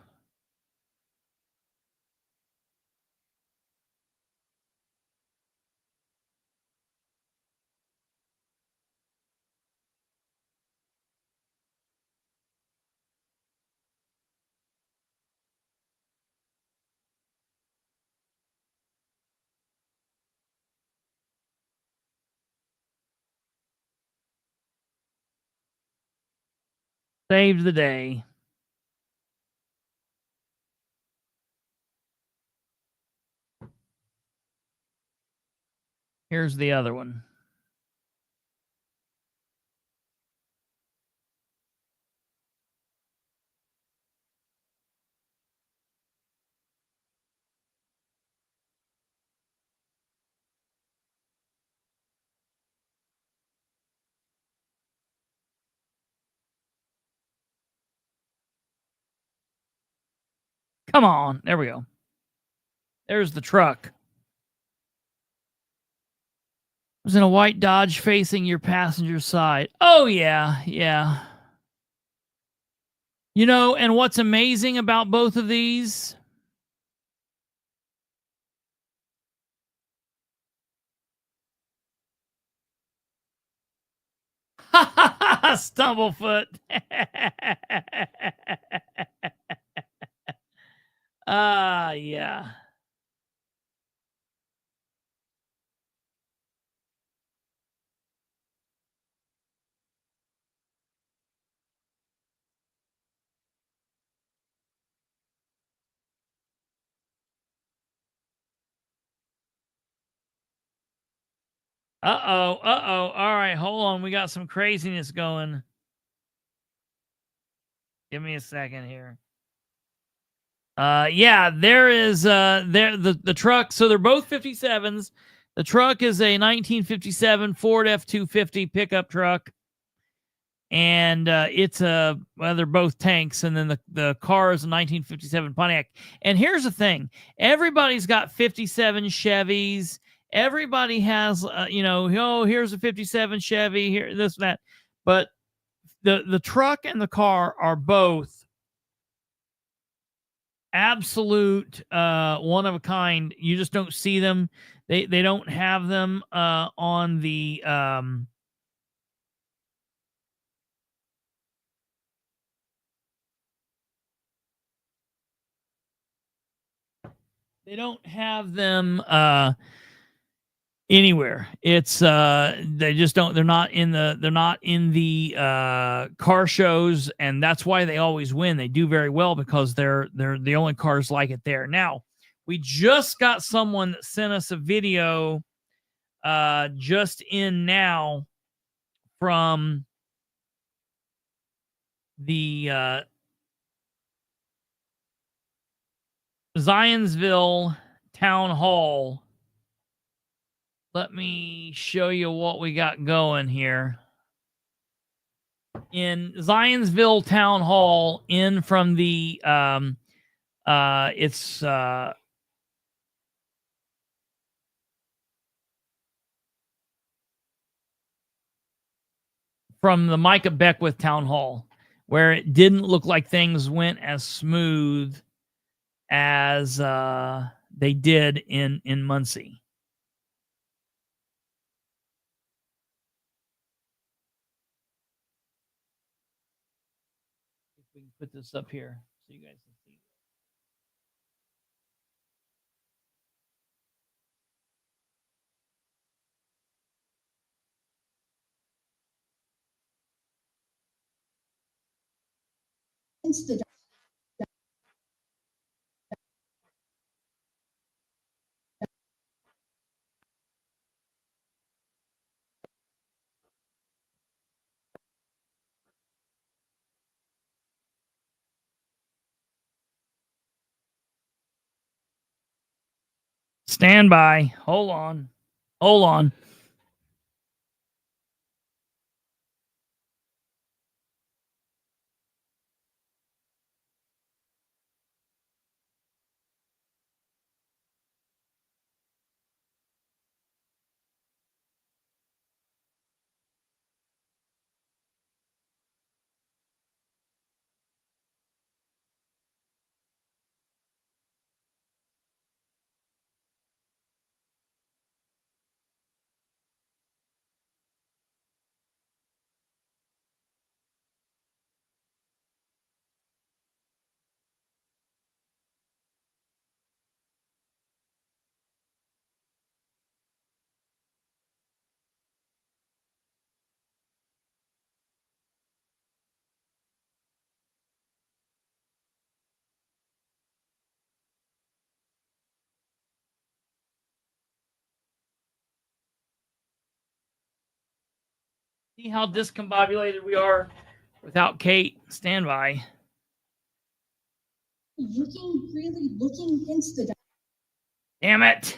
Saved the day. Here's the other one. Come on. There we go. There's the truck. It was in a white Dodge facing your passenger side. Oh, yeah. Yeah. You know, and what's amazing about both of these? Stumblefoot. Yeah. Uh-oh. All right, hold on. We got some craziness going. Give me a second here. Yeah, there is the truck. So they're both 57s. The truck is a 1957 Ford F-250 pickup truck. And they're both tanks, and then the car is a 1957 Pontiac. And here's the thing: everybody's got 57 Chevys. Everybody has, here's a 57 Chevy, here, this, that. But the truck and the car are both absolute one of a kind. You just don't see them. They don't have them on the they don't have them anywhere. It's they just don't, they're not in the car shows, and that's why they always win. They do very well because they're the only cars like it there. Now, we just got someone that sent us a video just in now from the Zionsville Town Hall. Let me show you what we got going here. In Zionsville Town Hall, in from the it's from the Micah Beckwith Town Hall, where it didn't look like things went as smooth as they did in Muncie. If we can put this up here so you guys can see. Stand by. Hold on. Hold on. See how discombobulated we are without Kate? Stand by. Looking insta. Damn it.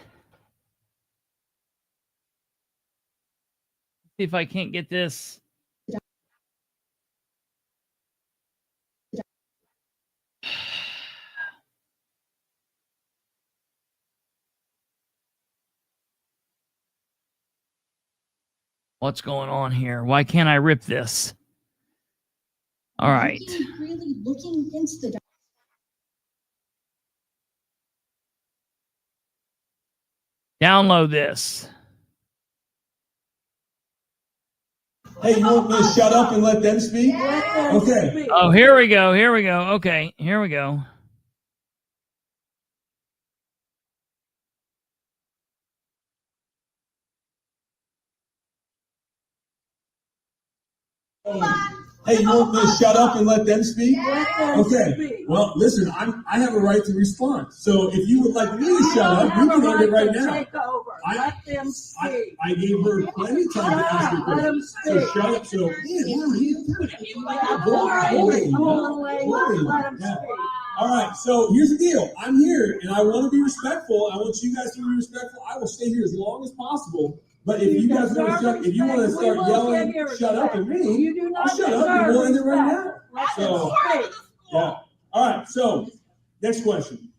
See if I can't get this. What's going on here? Why can't I rip this? All right. Looking insta. Download this. Hey, you want me to shut up and let them speak? Okay. Oh, here we go. Here we go. Okay, here we go. Hey, you want me to shut up and let them speak? Okay. Well, listen, I have a right to respond. So if you would like me to shut up, you can end it right now. Let them speak. I gave her plenty of time to ask her questions. So shut up. So, all right. So here's the deal. I'm here, and I want to be respectful. I want you guys to be respectful. I will stay here as long as possible. But if you guys want to start yelling, shut up at me, I'll shut up and we'll end it right now. So, yeah. All right. So, next question.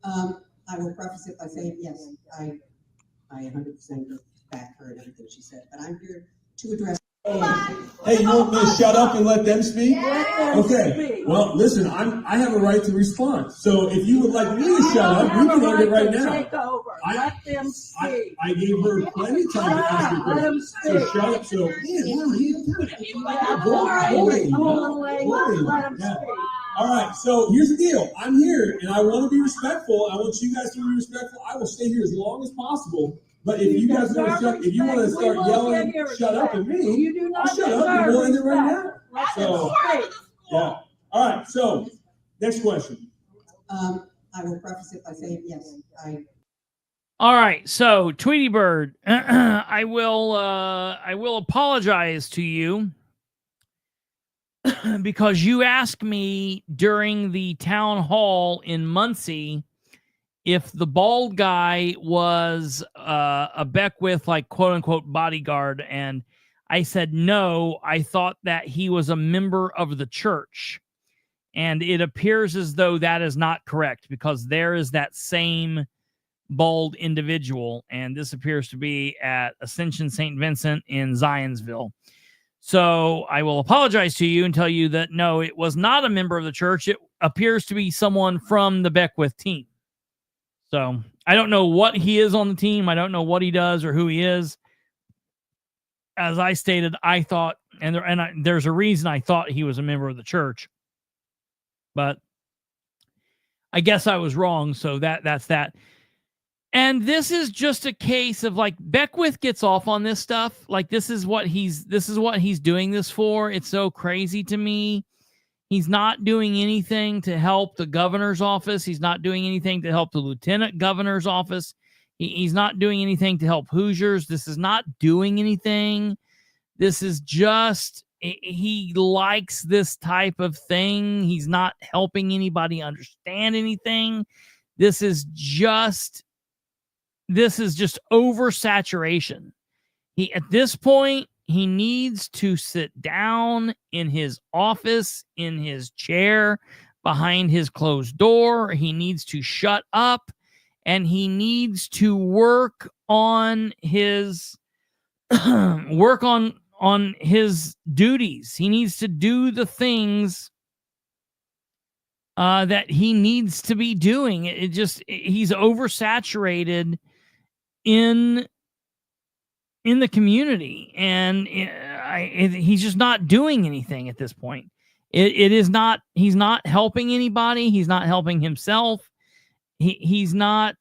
I will preface it by saying, yes, I 100% back her and everything she said, but I'm here to address. Hey, you want me to shut up and let them speak? Let them Okay. speak. Well, listen, I have a right to respond. So if you would like me to shut up, we can end it right now. Take over. Let them speak. I gave her plenty of time to ask her Let them questions. So speak. shut up. So yeah, Mom, Let them yeah. speak. All right. So here's the deal. I'm here, and I want to be respectful. I want you guys to be respectful. I will stay here as long as possible. But if you guys want to start yelling, shut up at me, You do not I'll shut up and we'll end it right now. Let So, them speak. yeah. All right. So, next question. I will preface it by saying, yes, All right, so Tweety Bird, I will apologize to you because you asked me during the town hall in Muncie if the bald guy was a Beckwith, like, quote unquote, bodyguard. And I said, no, I thought that he was a member of the church. And it appears as though that is not correct, because there is that same bald individual. And this appears to be at Ascension St. Vincent in Zionsville. So I will apologize to you and tell you that, no, it was not a member of the church. It appears to be someone from the Beckwith team. So I don't know what he is on the team. I don't know what he does or who he is. As I stated, I thought, there's a reason I thought he was a member of the church, but I guess I was wrong. So that's that. And this is just a case of, like, Beckwith gets off on this stuff. Like, this is what he's doing this for. It's so crazy to me. He's not doing anything to help the governor's office. He's not doing anything to help the lieutenant governor's office. He's not doing anything to help Hoosiers. This is not doing anything. This is just, he likes this type of thing. He's not helping anybody understand anything. This is just oversaturation. At this point, he needs to sit down in his office, in his chair, behind his closed door. He needs to shut up, and he needs to work on his his duties. He needs to do the things that he needs to be doing. He's oversaturated in the community, and he's just not doing anything at this point. He's not helping anybody. He's not helping himself. He's not.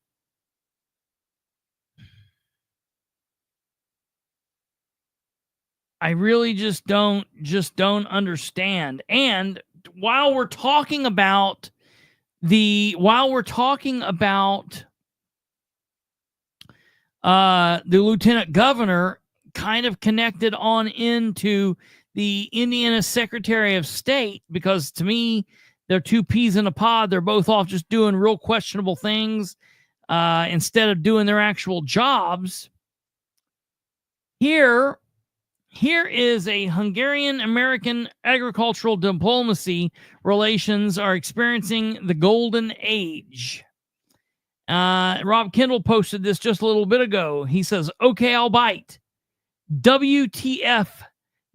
I really just don't understand. And while we're talking about the lieutenant governor, kind of connected on into the Indiana Secretary of State, because to me, they're two peas in a pod. They're both off just doing real questionable things instead of doing their actual jobs. Here is a Hungarian-American agricultural diplomacy relations are experiencing the golden age. Rob Kendall posted this just a little bit ago. He says, okay, I'll bite. WTF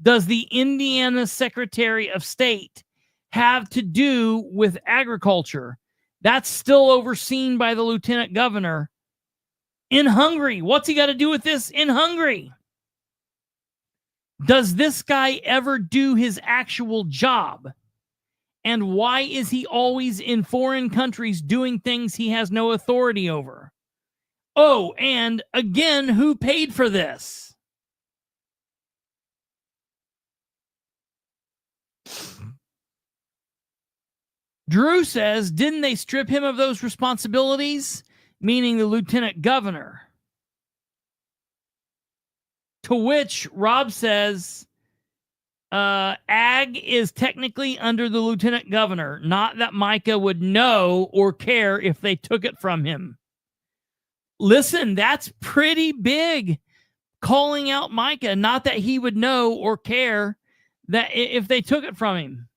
does the Indiana Secretary of State have to do with agriculture? That's still overseen by the lieutenant governor in Hungary. What's he got to do with this in Hungary? Does this guy ever do his actual job? And why is he always in foreign countries doing things he has no authority over? Oh, and again, who paid for this? Drew says, didn't they strip him of those responsibilities? Meaning the lieutenant governor. To which Rob says, ag is technically under the lieutenant governor. Not that Micah would know or care if they took it from him. Listen, that's pretty big. Calling out Micah, not that he would know or care that if they took it from him.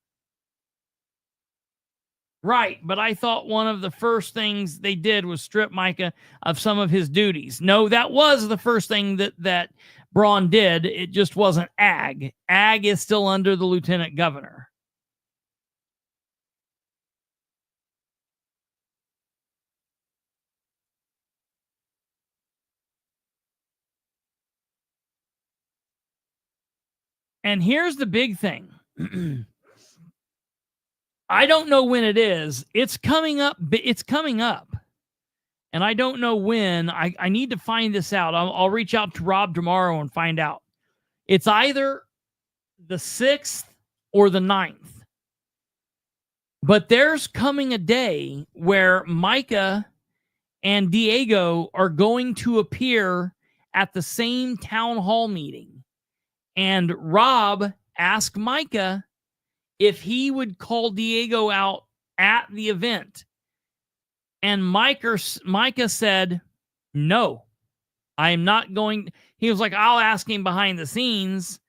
Right, but I thought one of the first things they did was strip Micah of some of his duties. No, that was the first thing that Braun did. It just wasn't ag. Ag is still under the lieutenant governor. And here's the big thing. I don't know when it is. It's coming up. It's coming up. And I don't know when. I need to find this out. I'll reach out to Rob tomorrow and find out. It's either the 6th or the 9th. But there's coming a day where Micah and Diego are going to appear at the same town hall meeting. And Rob asked Micah if he would call Diego out at the event. And Micah said, no, I am not going. He was like, I'll ask him behind the scenes.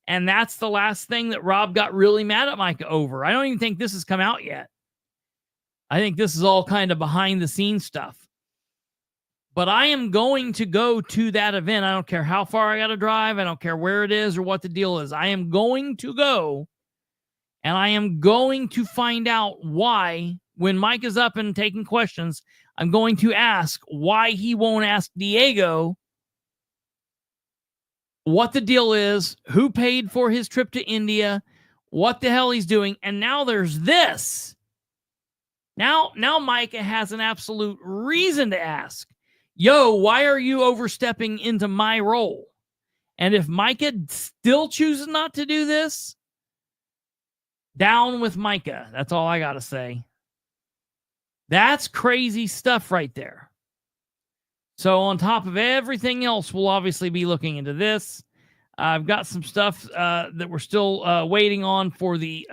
And that's the last thing that Rob got really mad at Micah over. I don't even think this has come out yet. I think this is all kind of behind the scenes stuff. But I am going to go to that event. I don't care how far I got to drive. I don't care where it is or what the deal is. I am going to go, and I am going to find out why, when Mike is up and taking questions, I'm going to ask why he won't ask Diego what the deal is, who paid for his trip to India, what the hell he's doing. And now there's this. Now Micah has an absolute reason to ask. Yo, why are you overstepping into my role? And if Micah still chooses not to do this, down with Micah. That's all I got to say. That's crazy stuff right there. So on top of everything else, we'll obviously be looking into this. I've got some stuff that we're still waiting on for the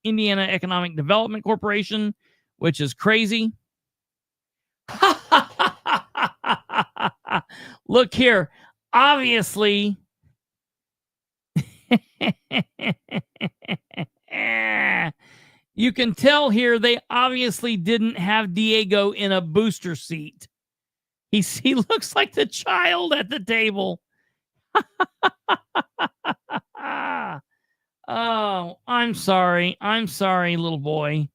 Indiana Economic Development Corporation, which is crazy. Look here. Obviously, you can tell here they obviously didn't have Diego in a booster seat. He looks like the child at the table. Oh, I'm sorry. I'm sorry, little boy.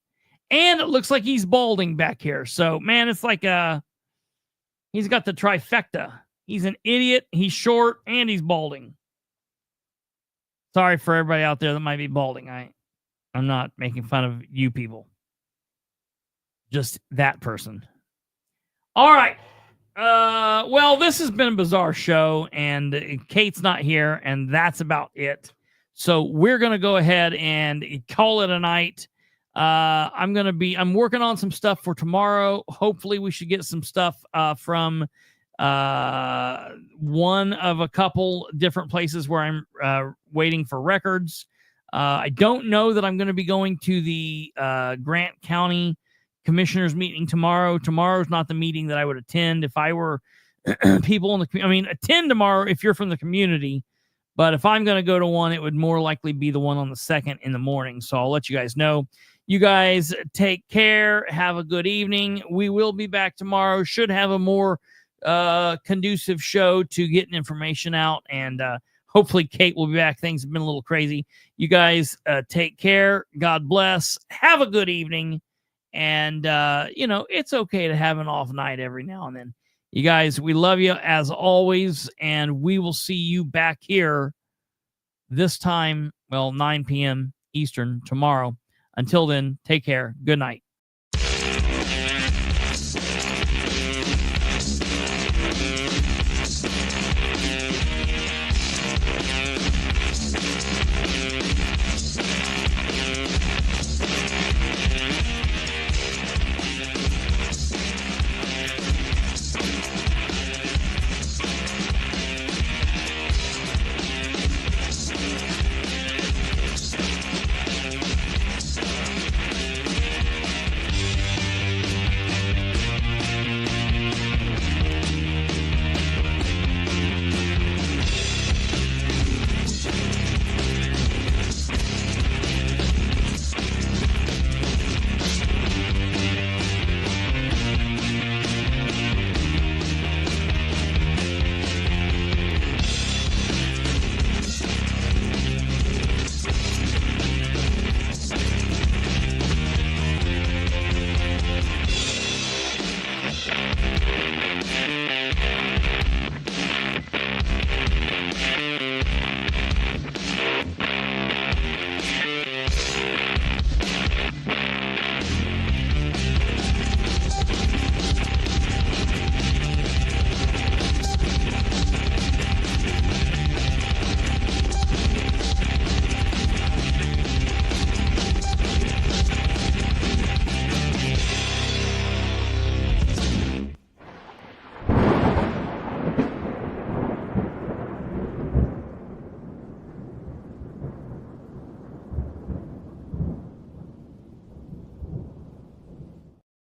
And it looks like he's balding back here. So, man, it's like he's got the trifecta. He's an idiot, he's short, and he's balding. Sorry for everybody out there that might be balding. I'm not making fun of you people. Just that person. All right. Well, this has been a bizarre show, and Kate's not here, and that's about it. So we're going to go ahead and call it a night. I'm working on some stuff for tomorrow. Hopefully we should get some stuff from one of a couple different places where I'm waiting for records. I don't know that I'm going to be going to the Grant County Commissioners meeting tomorrow. Tomorrow's not the meeting that I would attend if I were people in the community. I mean, attend tomorrow if you're from the community. But if I'm going to go to one, it would more likely be the one on the 2nd in the morning. So I'll let you guys know. You guys take care. Have a good evening. We will be back tomorrow. Should have a more conducive show to getting information out. And hopefully Kate will be back. Things have been a little crazy. You guys take care. God bless. Have a good evening. And, it's okay to have an off night every now and then. You guys, we love you as always, and we will see you back here this time, 9 p.m. Eastern tomorrow. Until then, take care. Good night.